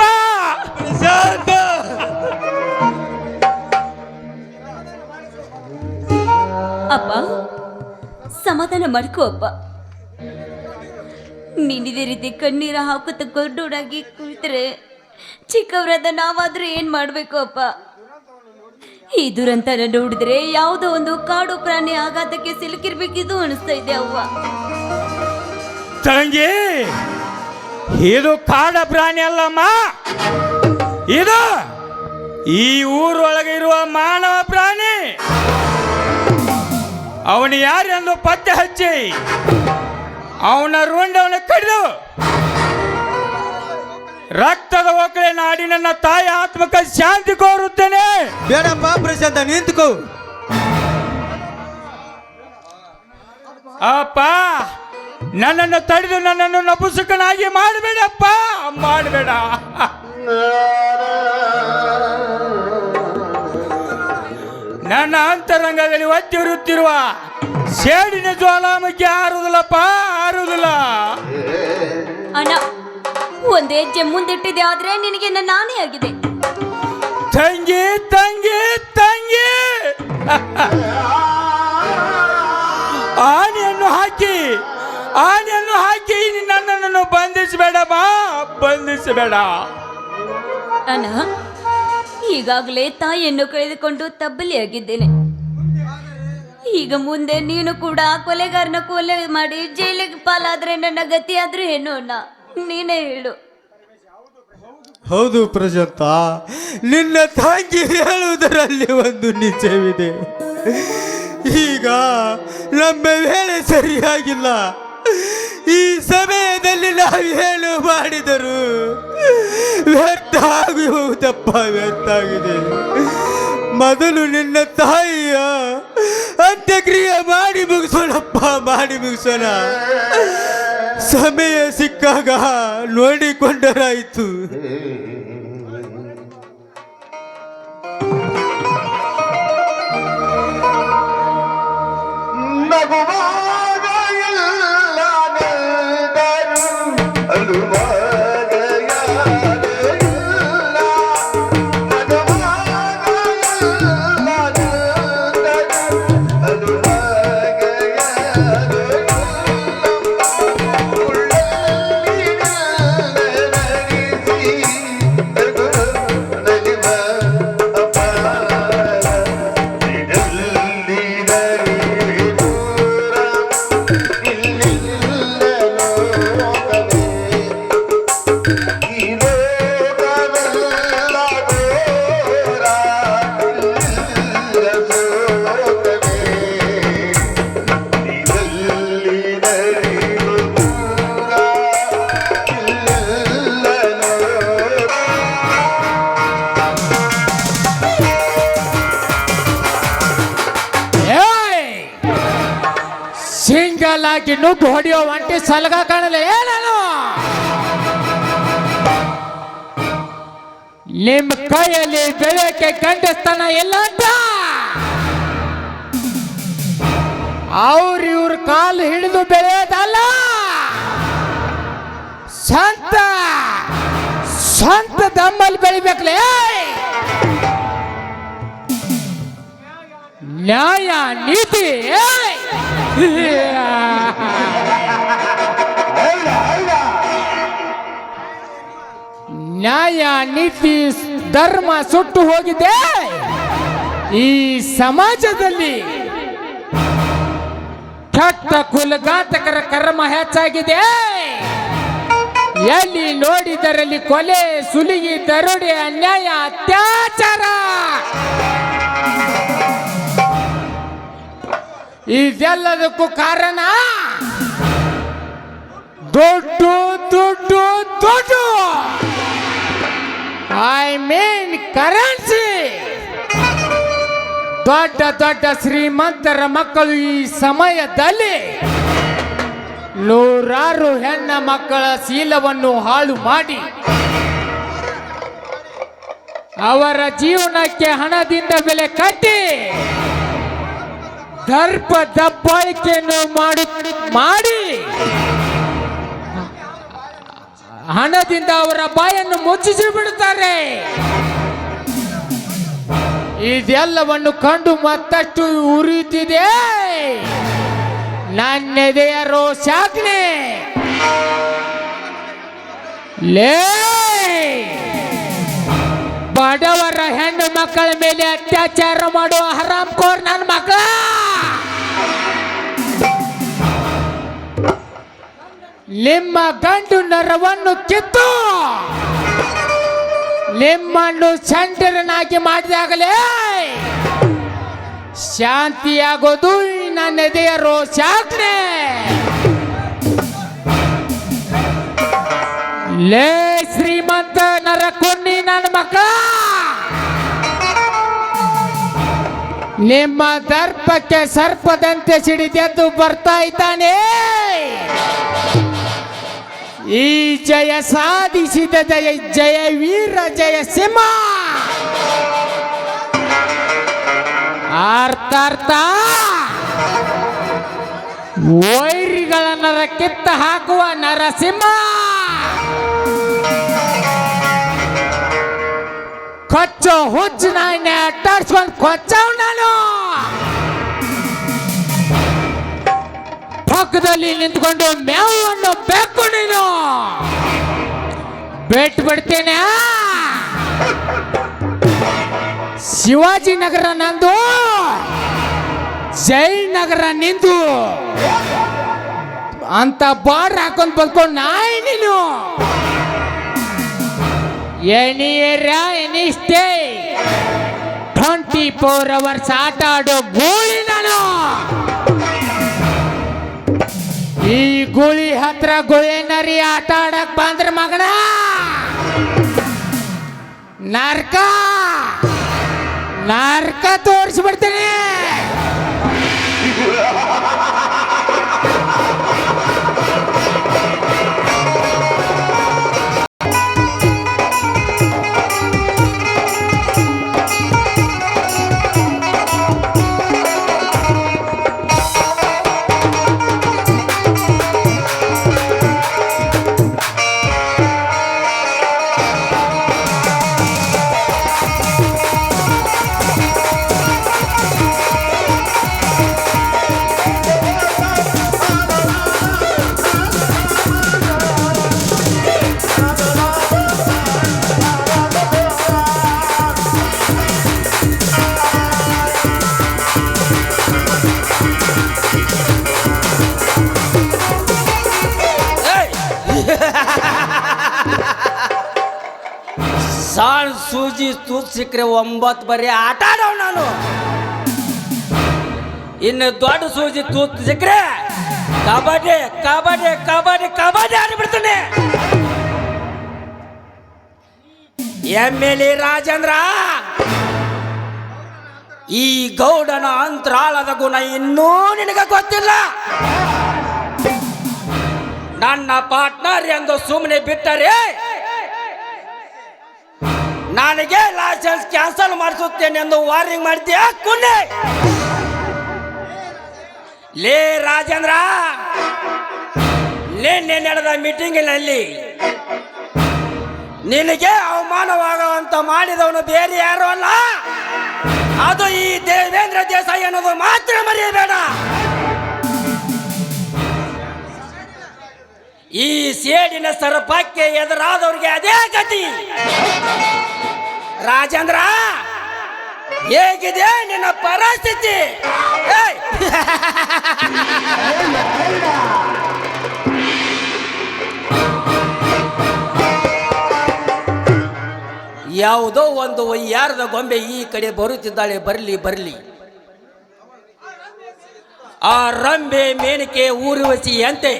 ಶಾಂತ, ಅಪ್ಪ ಸಮಾಧಾನ ಮಾಡ್ಕೋ ಅಪ್ಪ. ನೀನಿದೇ ರೀತಿ ಕಣ್ಣೀರ ಹಾಕುತ್ತ ಗಡ್ಡೋಡಾಗಿ ಕುಳಿತರೆ ಚಿಕ್ಕವರಾದ ನಾವಾದ್ರೂ ಏನ್ ಮಾಡ್ಬೇಕು ಅಪ್ಪ? ಈ ದುರಂತನ ನೋಡಿದ್ರೆ ಯಾವುದೋ ಒಂದು ಕಾಡು ಪ್ರಾಣಿ ಆಘಾತಕ್ಕೆ ಸಿಲುಕಿರ್ಬೇಕಿದು ಅನಿಸ್ತಾ ಇದೆ ಅವ್ವ. ತಂಗಿ, ಇದು ಕಾಡ ಪ್ರಾಣಿ ಅಲ್ಲಮ್ಮ, ಇದು ಈ ಊರೊಳಗೆ ಇರುವ ಮಾನವ ಪ್ರಾಣಿ. ಅವನು ಯಾರೆಂದು ಪತ್ತೆ ಹಚ್ಚಿ ಅವನ ರುಂಡವನ್ನ ಕಡಿದು ರಕ್ತದ ಒಕ್ಕಳೆ ನಾಡಿ ನನ್ನ ತಾಯಿ ಆತ್ಮಕ್ಕೆ ಶಾಂತಿ ಕೋರುತ್ತೇನೆ. ಬೇಡಪ್ಪ ಪ್ರಶಾಂತ, ನಿಂತ್ಕೋ. ಅಪ್ಪ, ನನ್ನನ್ನು ತಡೆದು ನನ್ನನ್ನು ನಪುಸಕನಾಗಿ ಮಾಡಬೇಡಪ್ಪ, ಮಾಡಬೇಡ. ನನ್ನ ಅಂತರಂಗದಲ್ಲಿ ಒತ್ತಿರುತ್ತಿರುವ ಸೇಡಿನ ಜ್ವಾಲಾಮುಖಿ ಆರುವುದಿಲ್ಲಪ್ಪ, ಆರುವುದಿಲ್ಲ. ಅಣ್ಣ, ಒಂದು ಹೆಜ್ಜೆ ಮುಂದಿಟ್ಟಿದೆ ಆದ್ರೆ ನಿನಗೆ ನನ್ನ ನಾನೇ ಆಗಿದೆ. ತಂಗಿ ತಂಗಿ ತಂಗಿ, ಆನೆಯನ್ನು ಹಾಕಿ ನನ್ನನ್ನು ಬಂಧಿಸಬೇಡ ಬಾ, ಬಂಧಿಸಬೇಡ. ಅಣ್ಣ, ಈಗಾಗಲೇ ತಾಯಿಯನ್ನು ಕಳೆದುಕೊಂಡು ತಬ್ಬಲಿಯಾಗಿದ್ದೇನೆ. ಈಗ ಮುಂದೆ ನೀನು ಕೂಡ ಕೊಲೆಗಾರನ ಕೊಲೆ ಮಾಡಿ ಜೈಲಿಗೆ ಪಾಲಾದ್ರೆ ನನ್ನ ಗತಿ ಆದ್ರೂ ಏನು ಅಣ್ಣ, ನೀನೇ ಹೇಳು. ಹೌದು ಪ್ರಶಾಂತ, ನಿನ್ನ ತಂಗಿ ಹೇಳುವುದರಲ್ಲಿ ಒಂದು ನಿಜವಿದೆ. ಈಗ ನಮ್ಮ ವೇಳೆ ಸರಿಯಾಗಿಲ್ಲ. ಈ ಸಮಯದಲ್ಲಿ ನಾವೇನು ಮಾಡಿದರು ವ್ಯರ್ಥ ಆಗಿ ಹೋಗುತ್ತಪ್ಪ, ವ್ಯರ್ಥ ಆಗಿದೆ. ಮೊದಲು ನಿನ್ನ ತಾಯಿಯ ಅಂತ್ಯಕ್ರಿಯೆ ಮಾಡಿ ಮುಗಿಸೋಣಪ್ಪ, ಮಾಡಿ ಮುಗಿಸೋಣ. ಸಮಯ ಸಿಕ್ಕಾಗ ನೋಡಿಕೊಂಡರಾಯಿತು. ನಗುವಾಗ ಎಲ್ಲ ನಿಂತರು ಅಳುವ ಸಿಂಗಲ್ ಆಗಿ ನುಗ್ಗು ಹೊಡೆಯೋ ಒಂಟಿ ಸಲಗ ಕಾಣಲೆ ನಾನು ನಿಮ್ಮ ಕೈಯಲ್ಲಿ ಬೆಳೆಯಕ್ಕೆ ಗಂಡಸ್ತನ ಇಲ್ಲ ಅಂತ ಇವ್ರ ಕಾಲು ಹಿಡಿದು ಬೆಳೆಯೋದಲ್ಲ, ಸ್ವಂತ ದಮ್ಮಲ್ಲಿ ಬೆಳಿಬೇಕಲೇ. ನ್ಯಾಯ ನೀತಿ ನ್ಯಾಯ ನೀತಿ ಧರ್ಮ ಸುಟ್ಟು ಹೋಗಿದೆ ಈ ಸಮಾಜದಲ್ಲಿ. ಕೆಟ್ಟ ಕುಲಘಾತಕರ ಕರ್ಮ ಹೆಚ್ಚಾಗಿದೆ. ಎಲ್ಲಿ ನೋಡಿದರಲ್ಲಿ ಕೊಲೆ, ಸುಲಿಗೆ, ದರೋಡೆ, ಅನ್ಯಾಯ, ಅತ್ಯಾಚಾರ. ಇದೆಲ್ಲದಕ್ಕೂ ಕಾರಣ ದುಡ್ಡು ದುಡ್ಡು ದುಡ್ಡು, ಐ ಮೀನ್ ಕರೆನ್ಸಿ. ದೊಡ್ಡ ದೊಡ್ಡ ಶ್ರೀಮಂತರ ಮಕ್ಕಳು ಈ ಸಮಯದಲ್ಲಿ ನೂರಾರು ಹೆಣ್ಣ ಮಕ್ಕಳ ಶೀಲವನ್ನು ಹಾಳು ಮಾಡಿ ಅವರ ಜೀವನಕ್ಕೆ ಹಣದಿಂದ ಬೆಲೆ ಕಟ್ಟಿ ದರ್ಪ ದಬ್ಬಾಳಿಕೆಯನ್ನು ಮಾಡಿ ಹಣದಿಂದ ಅವರ ಬಾಯನ್ನು ಮುಚ್ಚಿಸಿ ಬಿಡುತ್ತಾರೆ. ಇದೆಲ್ಲವನ್ನು ಕಂಡು ಮತ್ತಷ್ಟು ಉರಿಯುತ್ತಿದೆ ನನ್ನೆದೆಯ ರೋಷಾಗ್ನಿ. ಲೇ, ಬಡವರ ಹೆಣ್ಣು ಮಕ್ಕಳ ಮೇಲೆ ಅತ್ಯಾಚಾರ ಮಾಡುವ ಹರಾಮ್ಖೋರ್ ನನ್ನ ಮಕ್ಕಳ, ನಿಮ್ಮ ಗಂಡು ನರವನ್ನು ಕಿತ್ತು ನಿಮ್ಮನ್ನು ಚಂಡರನಾಗಿ ಮಾಡಿದಾಗಲೇ ಶಾಂತಿಯಾಗೋದು ನನ್ನೆದೆಯ ರೋಷಾಗ್ನಿ. ಲೇ ಶ್ರೀಮಂತ ನರಕುನ್ನಿ ನನ್ನ ಮಕ್ಕಳ, ನಿಮ್ಮ ದರ್ಪಕ್ಕೆ ಸರ್ಪದಂತೆ ಸಿಡಿದೆದ್ದು ಬರ್ತಾ ಇದ್ದಾನೆ. ಈ ಜಯ ಸಾಧಿಸಿದ ಜಯ ವೀರ ಜಯ ಸಿಂಹ. ಅರ್ಥ ವೈರಿಗಳ ನರ ಕಿತ್ತ ಹಾಕುವ ನರಸಿಂಹ. ಕೊಚ್ಚೋ ಹುಚ್ಚು ನಾಯಿನ ಅಟ್ಟಾಡ್ಸ್ಕೊಂಡು ಕೊಚ್ಚವ್ ನಾನು. ಪಕ್ಕದಲ್ಲಿ ನಿಂತ್ಕೊಂಡು ಮೇವನ್ನು ಬೇಕು ನೀನು ಬಿಡ್ತೇನೆ. ಶಿವಾಜಿನಗರ ನಂದು, ಜಯನಗರ ನಿಂದು ಅಂತ ಬಾರ್ಡರ್ ಹಾಕೊಂಡು ಬಂದ್ಕೊಂಡು ನಾಯಿ ನೀನು. Any area any stay 24 hours ಆಟ ಆಡೋ ಗೂಳಿ ನಾನು. ಈ ಗೂಳಿ ಹತ್ರ ಗುಳಿನರಿ ಆಟ ಆಡಕ್ ಬಂದ್ರ ಮಗನ ನರ್ಕ ತೋರಿಸ್ಬಿಡ್ತೀನಿ. ಸಾಣ್ ಸೂಜಿ ತೂತ್ ಸಿಕ್ಕರೆ 9 ಬರೀ ಆಟ ಆಡವ್ ನಾನು. ಇನ್ನು ದೊಡ್ಡ ಸೂಜಿ ತೂತ್ ಸಿಕ್ಕರೆ ಕಬಡ್ಡಿ ಕಬಡ್ಡಿ ಕಬಡ್ಡಿ ಕಬಡ್ಡಿ ಆಡಿಬಿಡ್ತಾನೆ. ಎಮ್ಮೆಲಿ ರಾಜೇಂದ್ರ, ಈ ಗೌಡನ ಅಂತರಾಳದ ಗುಣ ಇನ್ನೂ ನಿನಗೆ ಗೊತ್ತಿಲ್ಲ. ನನ್ನ ಪಾರ್ಟ್ನರ್ ಎಂದು ಸುಮ್ಮನೆ ಬಿಟ್ಟರೆ ನನಗೆ ಲೈಸೆನ್ಸ್ ಕ್ಯಾನ್ಸಲ್ ಮಾಡಿಸುತ್ತೇನೆ ಎಂದು ವಾರ್ನಿಂಗ್ ಮಾಡ್ತೀಯ ಕುನ್ನೆ. ಲೇ ರಾಜೇಂದ್ರ, ನಿನ್ನೆ ನಡೆದ ಮೀಟಿಂಗಿನಲ್ಲಿ ನಿನಗೆ ಅವಮಾನವಾಗುವಂತ ಮಾಡಿದವನು ಬೇರೆ ಯಾರು ಅಲ್ಲ, ಅದು ಈ ದೇವೇಂದ್ರ ದೇಸಾಯಿ ಅನ್ನೋದು ಮಾತ್ರ ಮರೆಯಬೇಡ. ಈ ಸೇಡಿನ ಸರ್ಪಕ್ಕೆ ಎದುರಾದವ್ರಿಗೆ ಅದೇ ಗತಿ. ರಾಜೇಂದ್ರ, ಹೇಗಿದೆ ನಿನ್ನ ಪರಿಸ್ಥಿತಿ? ಯಾವುದೋ ಒಂದು ವಯ್ಯಾರದ ಗೊಂಬೆ ಈ ಕಡೆ ಬರುತ್ತಿದ್ದಾಳೆ, ಬರಲಿ ಬರಲಿ. ಆ ರಂಬೆ ಮೇನಿಕೆ ಊರ್ವಶಿಯಂತೆ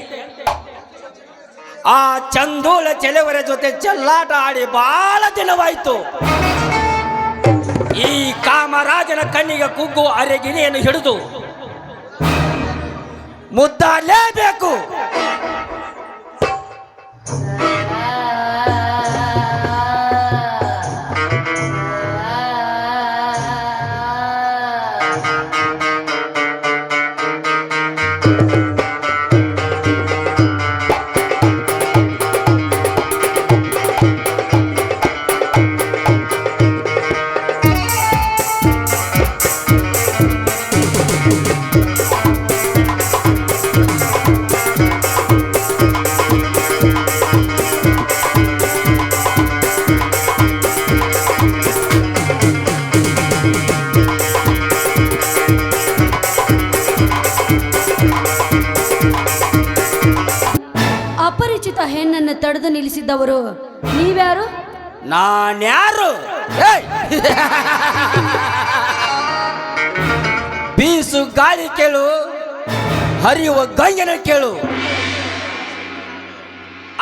ಆ ಚಂದೂಳ ಚೆಲುವರ ಜೊತೆ ಚೆಲ್ಲಾಟ ಆಡಿ ಬಹಳ ದಿನವಾಯಿತು. ಈ ಕಾಮರಾಜನ ಕಣ್ಣಿಗೆ ಕುಗ್ಗು ಅರೆಗಿಣಿಯನ್ನು ಹಿಡಿದು ಮುದ್ದಾಲೇಬೇಕು. ಅಪರಿಚಿತ ಹೆಣ್ಣನ್ನು ತಡೆದು ನಿಲ್ಲಿಸಿದ್ದವರು ನೀವ್ಯಾರು? ನಾನ್ಯಾರು? ಬೀಸು ಗಾಳಿ ಕೇಳು, ಹರಿಯುವ ಗಂಗೆನ ಕೇಳು.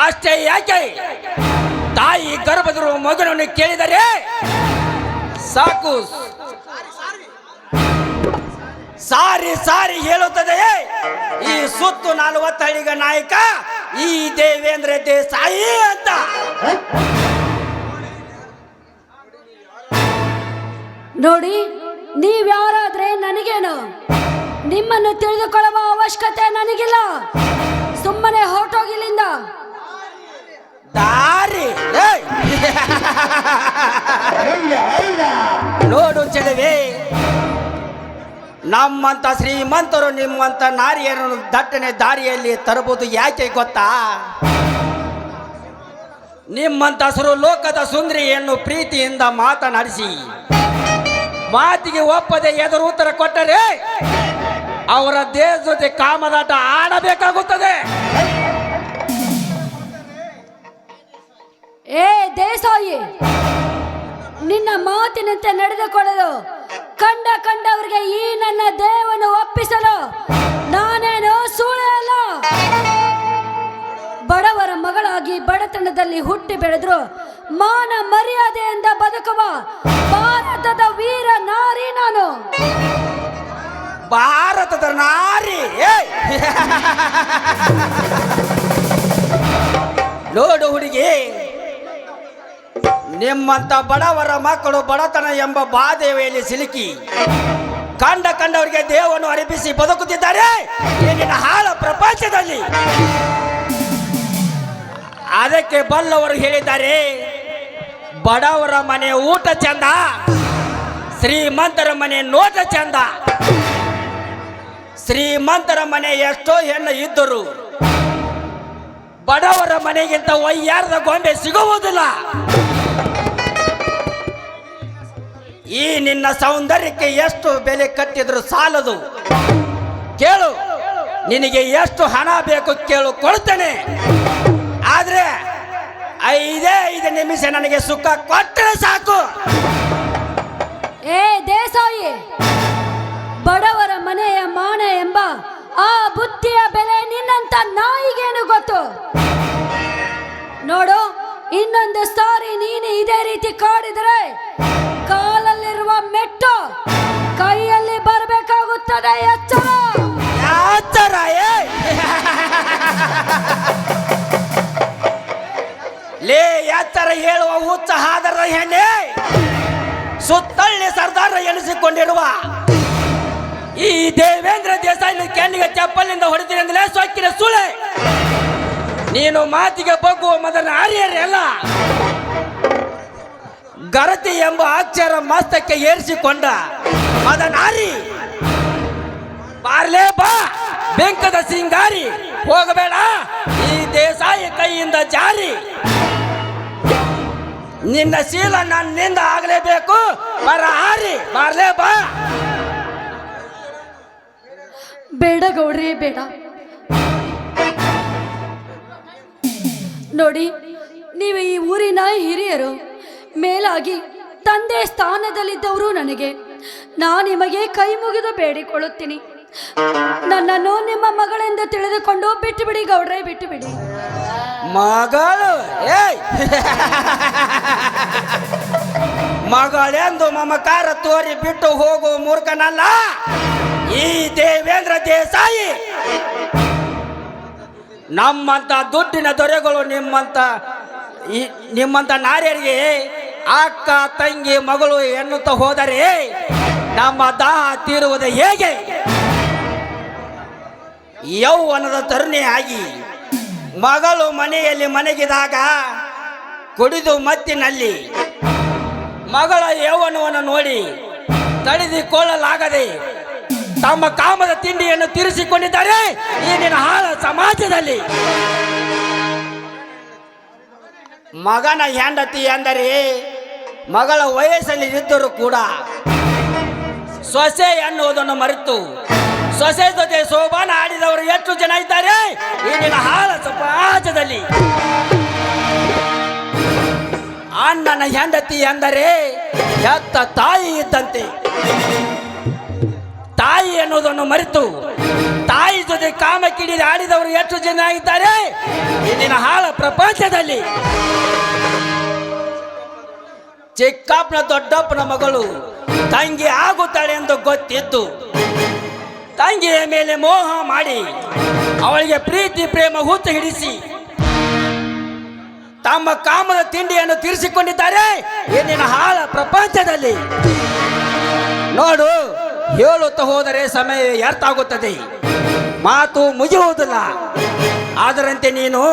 ಅಷ್ಟೇ ಯಾಕೆ, ತಾಯಿ ಗರ್ಭದಲ್ಲಿರುವ ಮಗನನ್ನು ಕೇಳಿದರೆ ಸಾಕು, ಸಾರಿ ಸಾರಿ ಹೇಳುತ್ತದೆ ಈ ಸುತ್ತು 40 ಹಳ್ಳಿಗ ನಾಯಕ ಈ ದೇವೇಂದ್ರ ದೇಸಾಯಿ ಅಂತ. ನೋಡಿ, ನೀವ್ಯಾರಾದ್ರೆ ನನಗೇನು? ನಿಮ್ಮನ್ನು ತಿಳಿದುಕೊಳ್ಳುವ ಅವಶ್ಯಕತೆ ನನಗಿಲ್ಲ. ಸುಮ್ಮನೆ ಹೊರಟೋಗಿಲ್ಲಿಂದ. ದಾರಿ ನೋಡು ಚೆಲುವೆ, ನಮ್ಮಂತ ಶ್ರೀಮಂತರು ನಿಮ್ಮಂತ ನಾರಿಯರನ್ನು ದಟ್ಟಣೆ ದಾರಿಯಲ್ಲಿ ತರಬಹುದು. ಯಾಕೆ ಗೊತ್ತಾ? ನಿಮ್ಮಂತ ಲೋಕದ ಸುಂದರಿಯನ್ನು ಪ್ರೀತಿಯಿಂದ ಮಾತನಾಡಿಸಿ ಮಾತಿಗೆ ಒಪ್ಪದೆ ಎದುರು ಉತ್ತರ ಕೊಟ್ಟರೆ ಅವರ ದೇಶ ಜೊತೆ ಕಾಮದಾಟ ಆಡಬೇಕಾಗುತ್ತದೆ. ಏ ದೇಸಾಯಿ, ನಿನ್ನ ಮಾತಿನಂತೆ ನಡೆದುಕೊಳ್ಳಲು ಕಂಡವರಿಗೆ ಈ ನನ್ನ ದೇವನು ಒಪ್ಪಿಸಲು ನಾನೇನು ಸುಳ್ಳು ಅಲ್ಲ. ಬಡವರ ಮಗಳಾಗಿ ಬಡತನದಲ್ಲಿ ಹುಟ್ಟಿ ಬೆಳೆದ್ರು ಮಾನ ಮರ್ಯಾದೆಯಿಂದ ಬದುಕುವ ಭಾರತದ ವೀರ ನಾರಿ ನಾನು. ಭಾರತದ ನಾರಿ? ನೋಡು ಹುಡುಗಿ, ನಿಮ್ಮಂತ ಬಡವರ ಮಕ್ಕಳು ಬಡತನ ಎಂಬ ಬಾಧೆಯಲ್ಲಿ ಸಿಲುಕಿ ಕಂಡವರಿಗೆ ದೇವವನ್ನು ಅರ್ಪಿಸಿ ಬದುಕುತ್ತಿದ್ದಾರೆ ಏನಿನ ಹಾಳ ಪ್ರಪಂಚದಲ್ಲಿ. ಅದಕ್ಕೆ ಬಲ್ಲವರು ಹೇಳಿದ್ದಾರೆ, ಬಡವರ ಮನೆ ಊಟ ಚಂದ, ಶ್ರೀಮಂತರ ಮನೆ ನೋಟ ಚಂದ. ಶ್ರೀಮಂತರ ಮನೆ ಎಷ್ಟೋ ಹೆಣ್ಣು ಇದ್ದರು, ಬಡವರ ಮನೆಗಿಂತ ವಯ್ಯಾರದ ಗೊಂಬೆ ಸಿಗುವುದಿಲ್ಲ. ಈ ನಿನ್ನ ಸೌಂದರ್ಯಕ್ಕೆ ಎಷ್ಟು ಬೆಲೆ ಕಟ್ಟಿದ್ರು ಸಾಲದು. ಕೇಳು, ನಿನಗೆ ಎಷ್ಟು ಹಣ ಬೇಕು ಕೇಳು, ಕೊಡ್ತೇನೆ. ಆದ್ರೆ 5 ನಿಮಿಷ ನನಗೆ ಸುಖ ಕೊಟ್ಟರೆ ಸಾಕು. ಏ ದೇಸಾಯಿ, ಬಡವರ ಮನೆಯ ಮಾನ ಎಂಬ ಆ ಬುದ್ಧಿಯ ಬೆಲೆ ನಿನ್ನಂತ ನಾಯಿಗೇನು ಗೊತ್ತು? ನೋಡು, ಇನ್ನೊಂದು ಸಾರಿ ನೀನು ಇದೇ ರೀತಿ ಕಾಡಿದರೆ ಕಾಲಲ್ಲಿರುವ ಮೆಟ್ಟು ಕೈಯಲ್ಲಿ ಬರಬೇಕಾಗುತ್ತದೆ. ಎಚ್ಚರ. ಎಂದರ ಹೇಳುವ ಹುಚ್ಚ ಹಾದರದ ಹೆಣ್ಣೆ, ಸುತ್ತಳ್ಳಿ ಸರ್ದಾರ ಎನಿಸಿಕೊಂಡಿರುವ ಈ ದೇವೇಂದ್ರ ದೇಸಾಯಿ ಕೆನ್ನಿಗೆ ಚಪ್ಪಲಿಂದ ಹೊಡೆದಿರಿ ಎಂದಲೇ ಸೊಕ್ಕಿನ ಸುಳೆ. ನೀನು ಮಾತಿಗೆ ಬಗ್ಗುವ ಮದನ ಆರ್ಯರಲ್ಲ, ಗರತಿ ಎಂಬ ಅಕ್ಷರ ಮಸ್ತಕ್ಕೆ ಏರಿಸಿಕೊಂಡ ಮದನಾರಿ. ಬಾರ್ಲೇ ಬಾ ಬೆಂಕದ ಸಿಂಗಾರಿ, ಹೋಗಬೇಡ ಈ ದೇಸಾಯಿ ಕೈಯಿಂದ ಜಾರಿ. ನಿನ್ನ ಶೀಲ ನನ್ನಿಂದ ಆಗಲೇಬೇಕು, ಬರ ಹಾರಿ ಬಾರ್ಲೇ ಬಾ. ಬೇಡ ಗೌಡ್ರಿ, ಬೇಡ. ನೋಡಿ, ನೀವು ಈ ಊರಿನ ಹಿರಿಯರು, ಮೇಲಾಗಿ ತಂದೆ ಸ್ಥಾನದಲ್ಲಿದ್ದವರು. ನನಗೆ ನಾನು ನಿಮಗೆ ಕೈ ಮುಗಿದು ಬೇಡಿಕೊಳ್ಳುತ್ತೀನಿ, ನನ್ನನ್ನು ನಿಮ್ಮ ಮಗಳೆಂದು ತಿಳಿದುಕೊಂಡು ಬಿಟ್ಟು ಬಿಡಿ ಗೌಡ್ರೆ, ಬಿಟ್ಟು ಬಿಡಿ. ಮಗಳು ಮಗಳೆಂದು ಮಮಕಾರ ತೋರಿ ಬಿಟ್ಟು ಹೋಗುವ ಮೂರ್ಖನಲ್ಲ ಈ ದೇವೇಂದ್ರ ದೇಸಾಯಿ. ನಮ್ಮಂತ ದುಡ್ಡಿನ ದೊರೆಗಳು ನಿಮ್ಮಂತ ನಾರ್ಯರಿಗೆ ಅಕ್ಕ ತಂಗಿ ಮಗಳು ಎನ್ನುತ್ತಾ ಹೋದರೆ ನಮ್ಮ ದಾಹ ತೀರುವುದು ಹೇಗೆ? ಯೌವನದ ತರುಣಿಯಾಗಿ ಮಗಳು ಮನೆಯಲ್ಲಿ ಮನೆಗಿದಾಗ ಕುಡಿದು ಮತ್ತಿನಲ್ಲಿ ಮಗಳ ಯೌವನವನ್ನು ನೋಡಿ ತಡೆದುಕೊಳ್ಳಲಾಗದೆ ತಮ್ಮ ಕಾಮದ ತಿಂಡಿಯನ್ನು ತೀರಿಸಿಕೊಂಡಿದ್ದಾರೆ ಈಗಿನ ಹಾಳ ಸಮಾಜದಲ್ಲಿ. ಮಗನ ಹೆಂಡತಿ ಎಂದರೆ ಮಗಳ ವಯಸ್ಸಲ್ಲಿ ಇದ್ದರೂ ಕೂಡ ಸೊಸೆ ಎನ್ನುವುದನ್ನು ಮರೆತು ಸೊಸೆ ಜೊತೆ ಶೋಭಾನ ಆಡಿದವರು ಎಷ್ಟು ಜನ ಇದ್ದಾರೆ ಈಗಿನ ಹಾಳ ಸಮಾಜದಲ್ಲಿ. ಅಣ್ಣನ ಹೆಂಡತಿ ಎಂದರೆ ಹೆತ್ತ ತಾಯಿ ಇದ್ದಂತೆ. ತಾಯಿ ಎನ್ನುವುದನ್ನು ಮರೆತು ತಾಯಿ ಜೊತೆ ಕಾಮ ಕಿಡಿದು ಆಡಿದವರು ಎಷ್ಟು ಜನ ಇದ್ದಾರೆ ಇಂದಿನ ಹಾಳ ಪ್ರಪಂಚದಲ್ಲಿ. ಚಿಕ್ಕಪ್ಪನ ದೊಡ್ಡಪ್ಪನ ಮಗಳು ತಂಗಿ ಆಗುತ್ತಾಳೆ ಎಂದು ಗೊತ್ತಿದ್ದು ತಂಗಿಯ ಮೇಲೆ ಮೋಹ ಮಾಡಿ ಅವಳಿಗೆ ಪ್ರೀತಿ ಪ್ರೇಮ ಹುತ್ತು ಹಿಡಿಸಿ ತಮ್ಮ ಕಾಮದ ತಿಂಡಿಯನ್ನು ತೀರಿಸಿಕೊಂಡಿದ್ದಾರೆ ಇಂದಿನ ಹಾಳ ಪ್ರಪಂಚದಲ್ಲಿ. ನೋಡು, ಹೇಳುತ್ತಾ ಹೋದರೆ ಸಮಯ ವ್ಯರ್ಥ ಆಗುತ್ತದೆ, ಮಾತು ಮುಗಿಯುವುದಿಲ್ಲ. ಅದರಂತೆ ನೀನು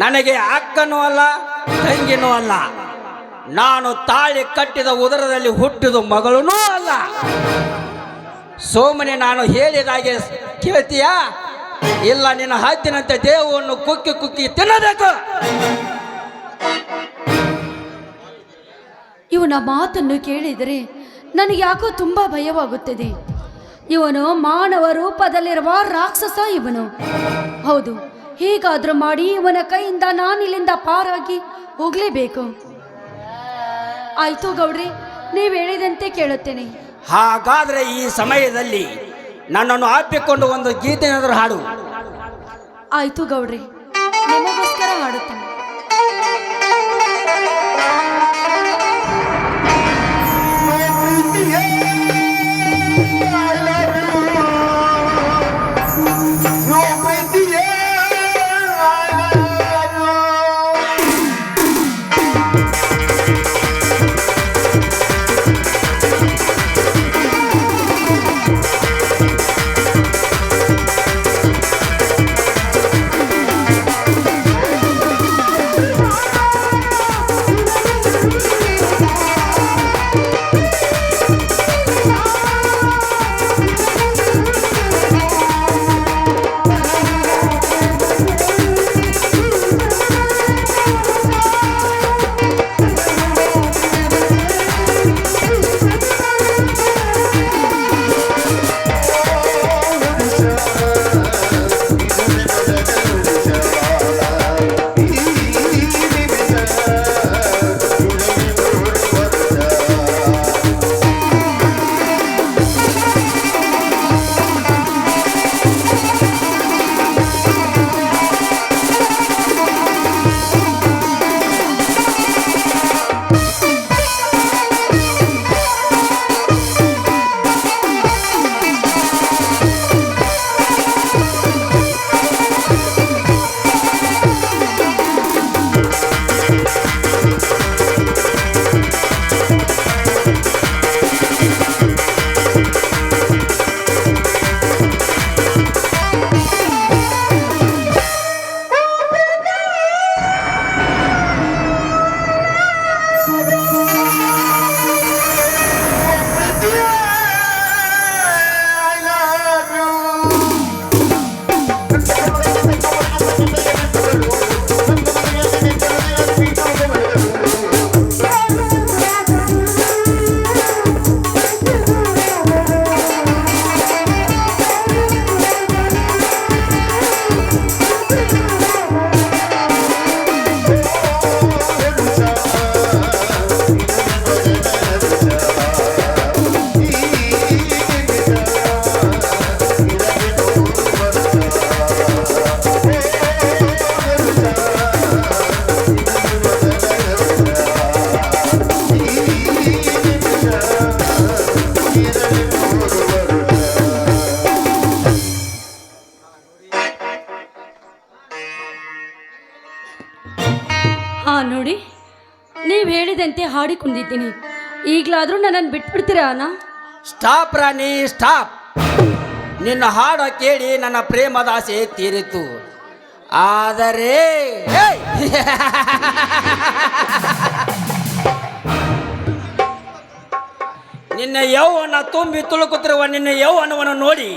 ನನಗೆ ಅಕ್ಕನೂ ಅಲ್ಲ ತಂಗಿನೂ ಅಲ್ಲ, ನಾನು ತಾಳಿ ಕಟ್ಟಿದ ಉದರದಲ್ಲಿ ಹುಟ್ಟಿದ ಮಗಳೂ ಅಲ್ಲ. ಸೋಮನೆ ನಾನು ಹೇಳಿದಾಗೆ ಕೇಳ್ತೀಯಾ? ಇಲ್ಲ, ನಿನ್ನ ಹದ್ದಿನಂತೆ ದೇಹವನ್ನು ಕುಕ್ಕಿ ಕುಕ್ಕಿ ತಿನ್ನಬೇಕು. ಇವನ ಮಾತನ್ನು ಕೇಳಿದರೆ ನನಗೆ ಯಾಕೋ ತುಂಬ ಭಯವಾಗುತ್ತದೆ. ಇವನು ಮಾನವ ರೂಪದಲ್ಲಿರುವ ರಾಕ್ಷಸ ಇವನು. ಹೌದು, ಹೀಗಾದ್ರೂ ಮಾಡಿ ಇವನ ಕೈಯಿಂದ ನಾನಿಲ್ಲಿಂದ ಪಾರಾಗಿ ಹೋಗಲೇಬೇಕು. ಆಯ್ತು ಗೌಡ್ರಿ, ನೀವು ಹೇಳಿದಂತೆ ಕೇಳುತ್ತೇನೆ. ಹಾಗಾದ್ರೆ ಈ ಸಮಯದಲ್ಲಿ ನನ್ನನ್ನು ಅಪ್ಪಿಕೊಂಡು ಒಂದು ಗೀತೆನಾದರೂ ಹಾಡು. ಆಯ್ತು ಗೌಡ್ರಿ, ನಿಮಗೋಸ್ಕರ ಹಾಡುತ್ತೇನೆ. ಹಾ ನೋಡಿ, ನೀವು ಹೇಳಿದಂತೆ ಹಾಡಿಕೊಂಡಿದ್ದೀನಿ. ಈಗಲಾದರೂ ನನ್ನನ್ನು ಬಿಟ್ಬಿಡ್ತೀರಾ ಅಣ್ಣ? ಸ್ಟಾಪ್ ರಾಣಿ ಸ್ಟಾಪ್. ನಿನ್ನ ಹಾಡು ಕೇಳಿ ನನ್ನ ಪ್ರೇಮದ ಆಸೆ ತೀರಿತು. ಆದರೆ ನಿನ್ನ ಯೌವನ ತುಂಬಿ ತುಳುಕುತ್ತಿರುವ ನಿನ್ನ ಯೌವನವನ್ನು ನೋಡಿ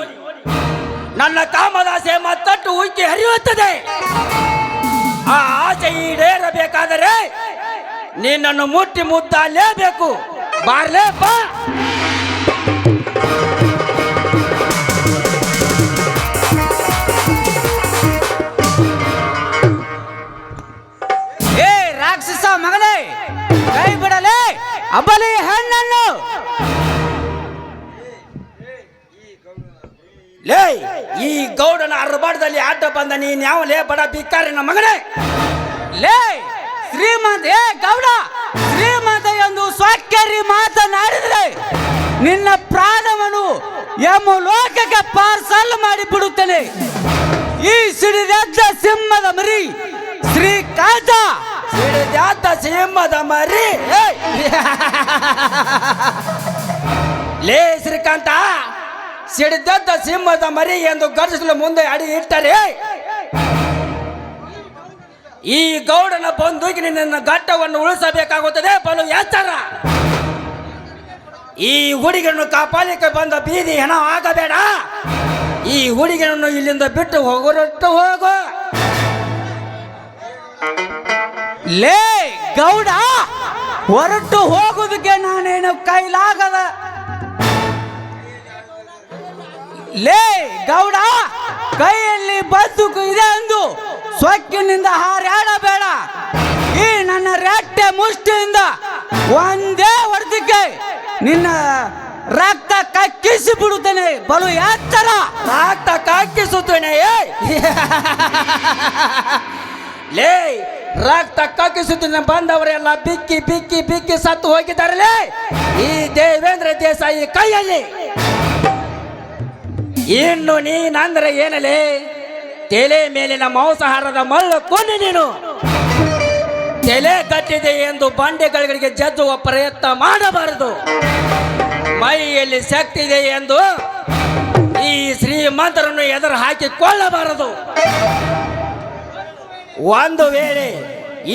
ನನ್ನ ಕಾಮದಾಸೆ ಮತ್ತಷ್ಟು ಉಕ್ಕಿ ಹರಿಯುತ್ತದೆ. ಆ ಆಸೆ ಈಡೇರಬೇಕಾದರೆ ನಿನ್ನನ್ನು ಮುಟ್ಟಿ ಮುದ್ದಲೇಬೇಕು. ಬಾರ್ಲೇ ಬಾ. ಏ ರಾಕ್ಷಸ ಮಗನೇ, ಕೈ ಬಿಡಲೇ ಅಬಲಿ ಹೆಣ್ಣನ್ನು. ಲೇ, ಈ ಗೌಡನ ಅರ್ಬಾಡದಲ್ಲಿ ಆಟ ಬಂದ ನೀನ್ ಯಾವಲೇ ಬಡ ಬಿಕ್ಕಾರಿನ ಮಗನೇ. ಲೇ ಶ್ರೀಮಂತ, ಏ ಗೌಡ ಶ್ರೀಮಂತ ಎಂದು ಸ್ವಾಕ್ಯರಿ ಮಾತನಾಡಿದ್ರೆ ನಿನ್ನ ಪ್ರಾಣವನ್ನು ಎಮ್ಮ ಲೋಕಕ್ಕೆ ಪಾರ್ಸಲ್ ಮಾಡಿ ಬಿಡುತ್ತೇನೆ. ಈ ಸಿಡಿದೆದ್ದ ಸಿಂಹದ ಮರಿ ಶ್ರೀಕಾಂತ, ಸಿಡಿದೆದ್ದ ಸಿಂಹದ ಮರಿ. ಲೇ ಶ್ರೀಕಾಂತ, ಸಿಡಿದೆದ್ದ ಸಿಂಹದ ಮರಿ ಎಂದು ಗರ್ಜಿಸಲು ಮುಂದೆ ಅಡಿ ಇಟ್ಟರೆ ಈ ಗೌಡನ ಬಂದೂಕಿ ನಿನ್ನ ಘಟ್ಟವನ್ನು ಉಳಿಸಬೇಕಾಗುತ್ತದೆ. ಬಲು ಎಚ್ಚರ. ಈ ಹುಡುಗಿಯನ್ನು ಕಾಪಾಲಿಕ್ಕೆ ಬಂದ ಬೀದಿ ಹೆಣ ಆಗಬೇಡ. ಈ ಹುಡುಗಿಯನ್ನು ಇಲ್ಲಿಂದ ಬಿಟ್ಟು ಹೋಗುರಟ್ಟು ಹೋಗು. ಲೇ ಗೌಡ, ಹೊರಟು ಹೋಗುವುದಕ್ಕೆ ನಾನೇನು ಕೈಲಾಗದ. ಲೇ ಗೌಡ, ಕೈಯಲ್ಲಿ ಬಂದೂಕು ಇದೆ ಎಂದು ಸೊಕ್ಕಿನಿಂದ ಹಾರಾಡಬೇಡ. ಈ ನನ್ನ ರೆಟ್ಟೆ ಮುಷ್ಟಿಯಿಂದ ಒಂದೇ ಹೊಡೆದಕ್ಕೆ ನಿನ್ನ ರಕ್ತ ಕಕ್ಕಿಸಿ ಬಿಡುತ್ತೇನೆ. ಬಲು ಎತ್ತರ. ರಕ್ತ ಕಕ್ಕಿಸುತ್ತೇನೆ. ಲೇ ರಕ್ತ ಕಕ್ಕಿಸುತ್ತೇನೆ ಬಂದವರೆಲ್ಲ ಬಿಕ್ಕಿ ಬಿಕ್ಕಿ ಬಿಕ್ಕಿ ಸತ್ತು ಹೋಗಿದ್ದಾರಲೇ ಈ ದೇವೇಂದ್ರ ದೇಸಾಯಿ ಕೈಯಲ್ಲಿ. ಇನ್ನು ನೀನಂದ್ರೆ ಏನಲೇ, ತಲೆ ಮೇಲಿನ ಮಾಂಸಾಹಾರದ ಮಳ್ಳು ಕೊಂಡು ನೀನು. ತಲೆ ಕಟ್ಟಿದೆ ಎಂದು ಬಂಡೆಗಳಿಗೆ ಜಜ್ಜುವ ಪ್ರಯತ್ನ ಮಾಡಬಾರದು. ಮೈಯಲ್ಲಿ ಶಕ್ತಿ ಇದೆ ಎಂದು ಈ ಶ್ರೀಮಂತರನ್ನು ಎದುರು ಹಾಕಿಕೊಳ್ಳಬಾರದು. ಒಂದು ವೇಳೆ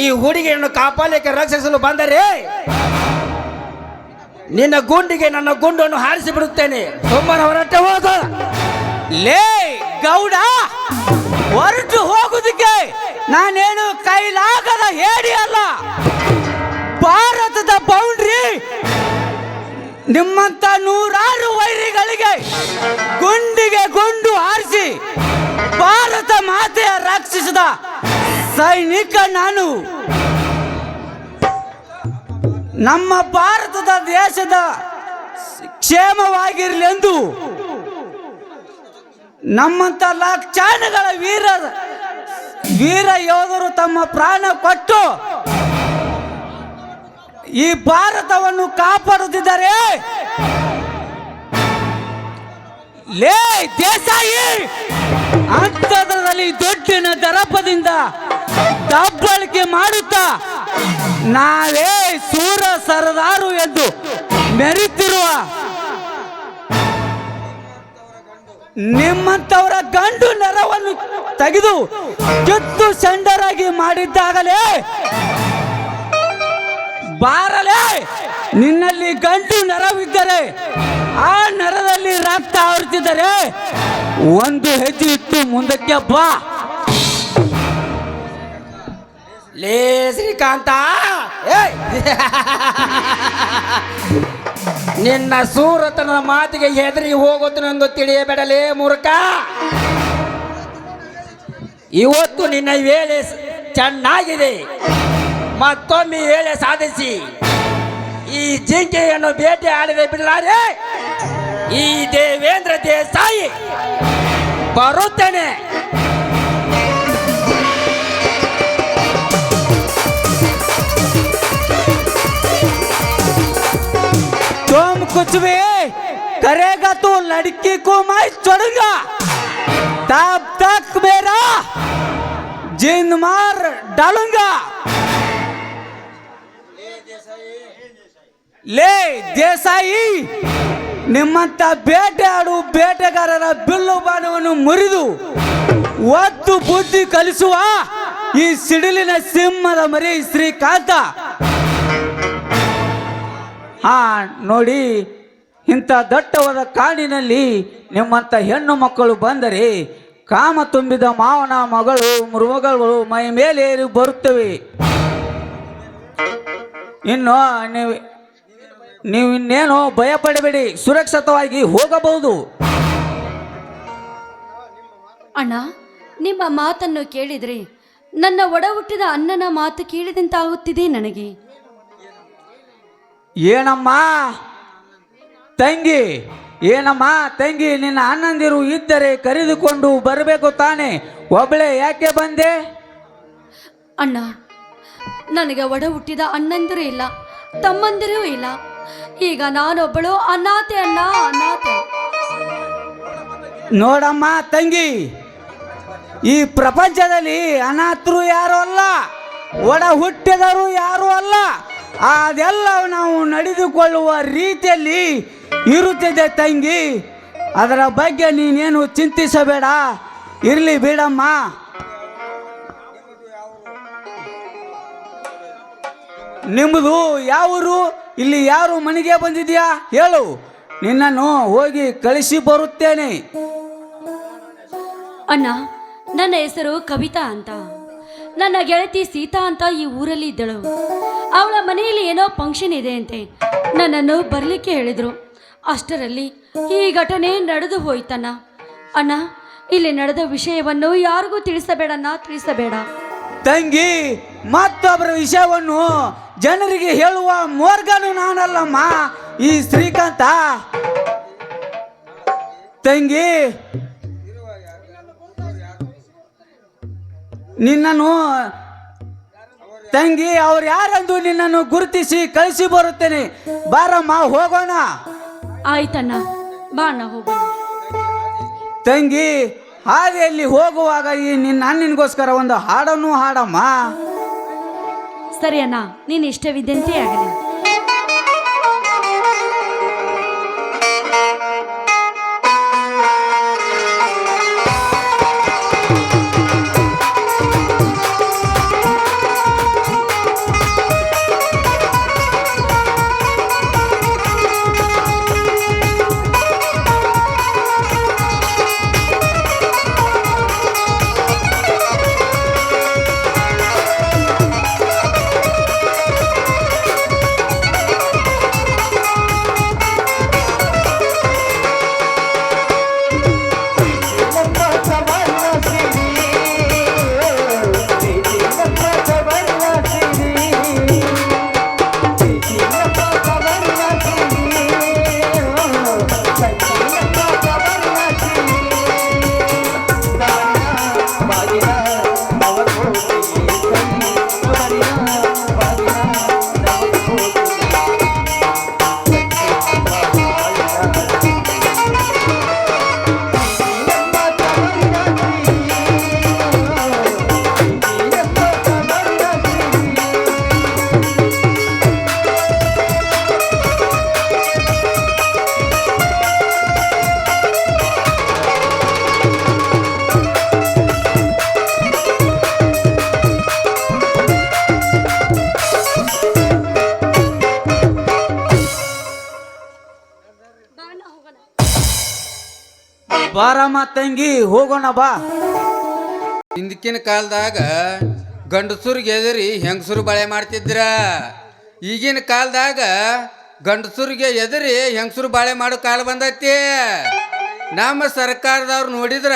ಈ ಹುಡುಗಿಯನ್ನು ಕಾಪಾಲಿಕ್ಕೆ ರಕ್ಷಿಸಲು ಬಂದರೆ ನಿನ್ನ ಗುಂಡಿಗೆ ನನ್ನ ಗುಂಡನ್ನು ಹಾರಿಸಿ ಬಿಡುತ್ತೇನೆ. ಸುಮ್ಮನೆ ಹೊರಟೆ ಹೋಗು. ಲೇ ಗೌಡ, ಹೊರಟು ಹೋಗುವುದಕ್ಕೆ ನಾನೇನು ಕೈಲಾಗದ ಹೇಳಿ ಅಲ್ಲ. ಭಾರತದ ಬೌಂಡ್ರಿ ನಿಮ್ಮಂತ ನೂರಾರು ವೈರಿಗಳಿಗೆ ಗುಂಡಿಗೆ ಗುಂಡು ಹಾರಿಸಿ ಭಾರತ ಮಾತೆಯ ರಕ್ಷಿಸಿದ ಸೈನಿಕ ನಾನು. ನಮ್ಮ ಭಾರತದ ದೇಶದ ಕ್ಷೇಮವಾಗಿರಲೆಂದು ನಮ್ಮಂತ ಲಕ್ಷಾನುಗಳ ವೀರ ಯೋಧರು ತಮ್ಮ ಪ್ರಾಣ ಕೊಟ್ಟು ಈ ಭಾರತವನ್ನು ಕಾಪಾಡುತ್ತಿದ್ದಾರೆ. ಲೇ ದೇಸಾಯಿ, ಅಂತರದಲ್ಲಿ ದುಡ್ಡಿನ ದರಪದಿಂದ ದಬ್ಬಳಿಕೆ ಮಾಡುತ್ತಾ ನಾವೇ ಸೂರ ಸರದಾರು ಎಂದು ಮೆರೆತಿರುವ ನಿಮ್ಮಂತವರ ಗಂಡು ನರವನ್ನು ತೆಗೆದು ಕಿತ್ತು ಸೆಂಡರಾಗಿ ಮಾಡಿದ್ದಾಗಲೇ ಬಾರಲೇ. ನಿನ್ನಲ್ಲಿ ಗಂಡು ನರವಿದ್ದರೆ ಆ ನರದಲ್ಲಿ ರಕ್ತ ಆವರ್ತಿದ್ದಾರೆ ಒಂದು ಹೆಜ್ಜೆ ಇಟ್ಟು ಮುಂದಕ್ಕೆ ಬಾ. ಲೇ ಶ್ರೀಕಾಂತ, ಏಯ್! ನಿನ್ನ ಸೂರತನ ಮಾತಿಗೆ ಹೆದರಿ ಹೋಗೋದನ್ನೊಂದು ತಿಳಿಯಬೇಡಲೇ ಮೂರ್ಖ. ಇವತ್ತು ನಿನ್ನ ವೇಳೆ ಚೆನ್ನಾಗಿದೆ. ಮತ್ತೊಮ್ಮೆ ವೇಳೆ ಸಾಧಿಸಿ ಈ ಜಿಂಕೆಯನ್ನು ಬೇಟೆ ಆಡದೆ ಬಿಡಲಾರೆ. ಈ ದೇವೇಂದ್ರ ದೇಸಾಯಿ ಬರುತ್ತೇನೆ. तुम कुछ भी करेगा तो लड़की को मैं छोड़ूंगा. तब तक मेरा जिन मार डालूंगा. ಲೇ ದೇಸಾಯಿ, ನಿಮ್ಮಂತ ಬೇಟೆಯಾಡು ಬೇಟೆಗಾರರ ಬಿಲ್ಲು ಬಾಣವನ್ನು ಮುರಿದು ಒತ್ತು ಬುದ್ಧಿ ಕಲಿಸುವ ಈ ಸಿಡಿಲಿನ ಸಿಂಹದ ಮರಿ ಶ್ರೀಕಾಂತ. ನೋಡಿ, ಇಂಥ ದಟ್ಟವಾದ ಕಾಡಿನಲ್ಲಿ ನಿಮ್ಮಂಥ ಹೆಣ್ಣು ಮಕ್ಕಳು ಬಂದರೆ ಕಾಮ ತುಂಬಿದ ಮಾವನ ಮಗಳು ಮೃಗಗಳು ಮೈ ಮೇಲೆ ಏರಿ ಬರುತ್ತವೆ. ಇನ್ನು ನೀವು ಇನ್ನೇನು ಭಯಪಡಬೇಡಿ, ಸುರಕ್ಷಿತವಾಗಿ ಹೋಗಬಹುದು. ಅಣ್ಣ, ನಿಮ್ಮ ಮಾತನ್ನು ಕೇಳಿದರೆ ನನ್ನ ಒಡ ಹುಟ್ಟಿದ ಅಣ್ಣನ ಮಾತು ಕೇಳಿದಂತಾಗುತ್ತಿದೆ ನನಗೆ. ಏನಮ್ಮ ತಂಗಿ, ಏನಮ್ಮ ತಂಗಿ, ನಿನ್ನ ಅಣ್ಣಂದಿರು ಇದ್ದರೆ ಕರೆದುಕೊಂಡು ಬರಬೇಕು ತಾನೆ, ಒಬ್ಬಳೆ ಯಾಕೆ ಬಂದೆ? ಅಣ್ಣ, ನನಗೆ ಒಡ ಹುಟ್ಟಿದ ಅಣ್ಣಂದಿರು ಇಲ್ಲ, ತಮ್ಮಂದಿರೂ ಇಲ್ಲ. ಈಗ ನಾನೊಬ್ಬಳು ಅನಾಥೆ ಅಣ್ಣ, ಅನಾಥೆ. ನೋಡಮ್ಮ ತಂಗಿ, ಈ ಪ್ರಪಂಚದಲ್ಲಿ ಅನಾಥರು ಯಾರು ಅಲ್ಲ, ಒಡ ಹುಟ್ಟಿದರು ಯಾರು ಅಲ್ಲ. ಅದೆಲ್ಲ ನಾವು ನಡೆದುಕೊಳ್ಳುವ ರೀತಿಯಲ್ಲಿ ಇರುತ್ತದೆ ತಂಗಿ. ಅದರ ಬಗ್ಗೆ ನೀನೇನು ಚಿಂತಿಸಬೇಡ, ಇರಲಿ ಬಿಡಮ್ಮ. ನಿಮ್ಮದು ಯಾವರು? ಇಲ್ಲಿ ಯಾರು ಮನೆಗೆ ಬಂದಿದ್ಯಾ ಹೇಳು, ನಿನ್ನನ್ನು ಹೋಗಿ ಕಳಿಸಿ ಬರುತ್ತೇನೆ. ಅಣ್ಣ, ನನ್ನ ಹೆಸರು ಕವಿತಾ ಅಂತ. ನನ್ನ ಗೆಳತಿ ಸೀತಾ ಅಂತ ಈ ಊರಲ್ಲಿ ಇದ್ದಳು. ಅವಳ ಮನೆಯಲ್ಲಿ ಏನೋ ಫಂಕ್ಷನ್ ಇದೆ ಅಂತೆ, ನನ್ನನ್ನು ಬರಲಿಕ್ಕೆ ಹೇಳಿದರು. ಅಷ್ಟರಲ್ಲಿ ಈ ಘಟನೆ ನಡೆದು ಹೋಯ್ತಣ್ಣ. ಅಣ್ಣ, ಇಲ್ಲಿ ನಡೆದ ವಿಷಯವನ್ನು ಯಾರಿಗೂ ತಿಳಿಸಬೇಡಣ್ಣ, ತಿಳಿಸಬೇಡ. ತಂಗಿ, ಮತ್ತೊಬ್ಬರ ವಿಷಯವನ್ನು ಜನರಿಗೆ ಹೇಳುವ ಮೋರ್ಗನು ನಾನಲ್ಲಮ್ಮ, ಈ ಶ್ರೀಕಾಂತ. ತಂಗಿ, ನಿನ್ನನ್ನು ತಂಗಿ ಅವ್ರು ಯಾರೆಂದು ನಿನ್ನನ್ನು ಗುರುತಿಸಿ ಕಳಿಸಿ ಬರುತ್ತೇನೆ. ಬಾರಮ್ಮ, ಹೋಗೋಣ. ಆಯ್ತಣ್ಣ, ಬಾ ಅಣ್ಣ, ಹೋಗೋಣ. ತಂಗಿ, ಹಾದಿಯಲ್ಲಿ ಹೋಗುವಾಗ ಈ ನಿನ್ನ ಅಣ್ಣನಿಗೋಸ್ಕರ ಒಂದು ಹಾಡನ್ನು ಹಾಡಮ್ಮ. ಸರಿ ಅಣ್ಣ, ನೀನು ಇಷ್ಟವಿದ್ದಂತೆ ಆಗಲಿ. ಬಾರಮ್ಮ ತಂಗಿ ಹೋಗೋಣ ಬಾ. ಹಿಂದಕ್ಕಿನ ಕಾಲದಾಗ ಗಂಡಸರಿಗೆ ಎದರಿ ಹೆಂಗಸರು ಬಾಳೆ ಮಾಡ್ತಿದ್ರ. ಈಗಿನ ಕಾಲದಾಗ ಗಂಡಸರಿಗೆ ಎದರಿ ಹೆಂಗಸರು ಬಾಳೆ ಮಾಡೋ ಕಾಲ ಬಂದೈತಿ. ನಮ್ಮ ಸರ್ಕಾರದವ್ರು ನೋಡಿದ್ರ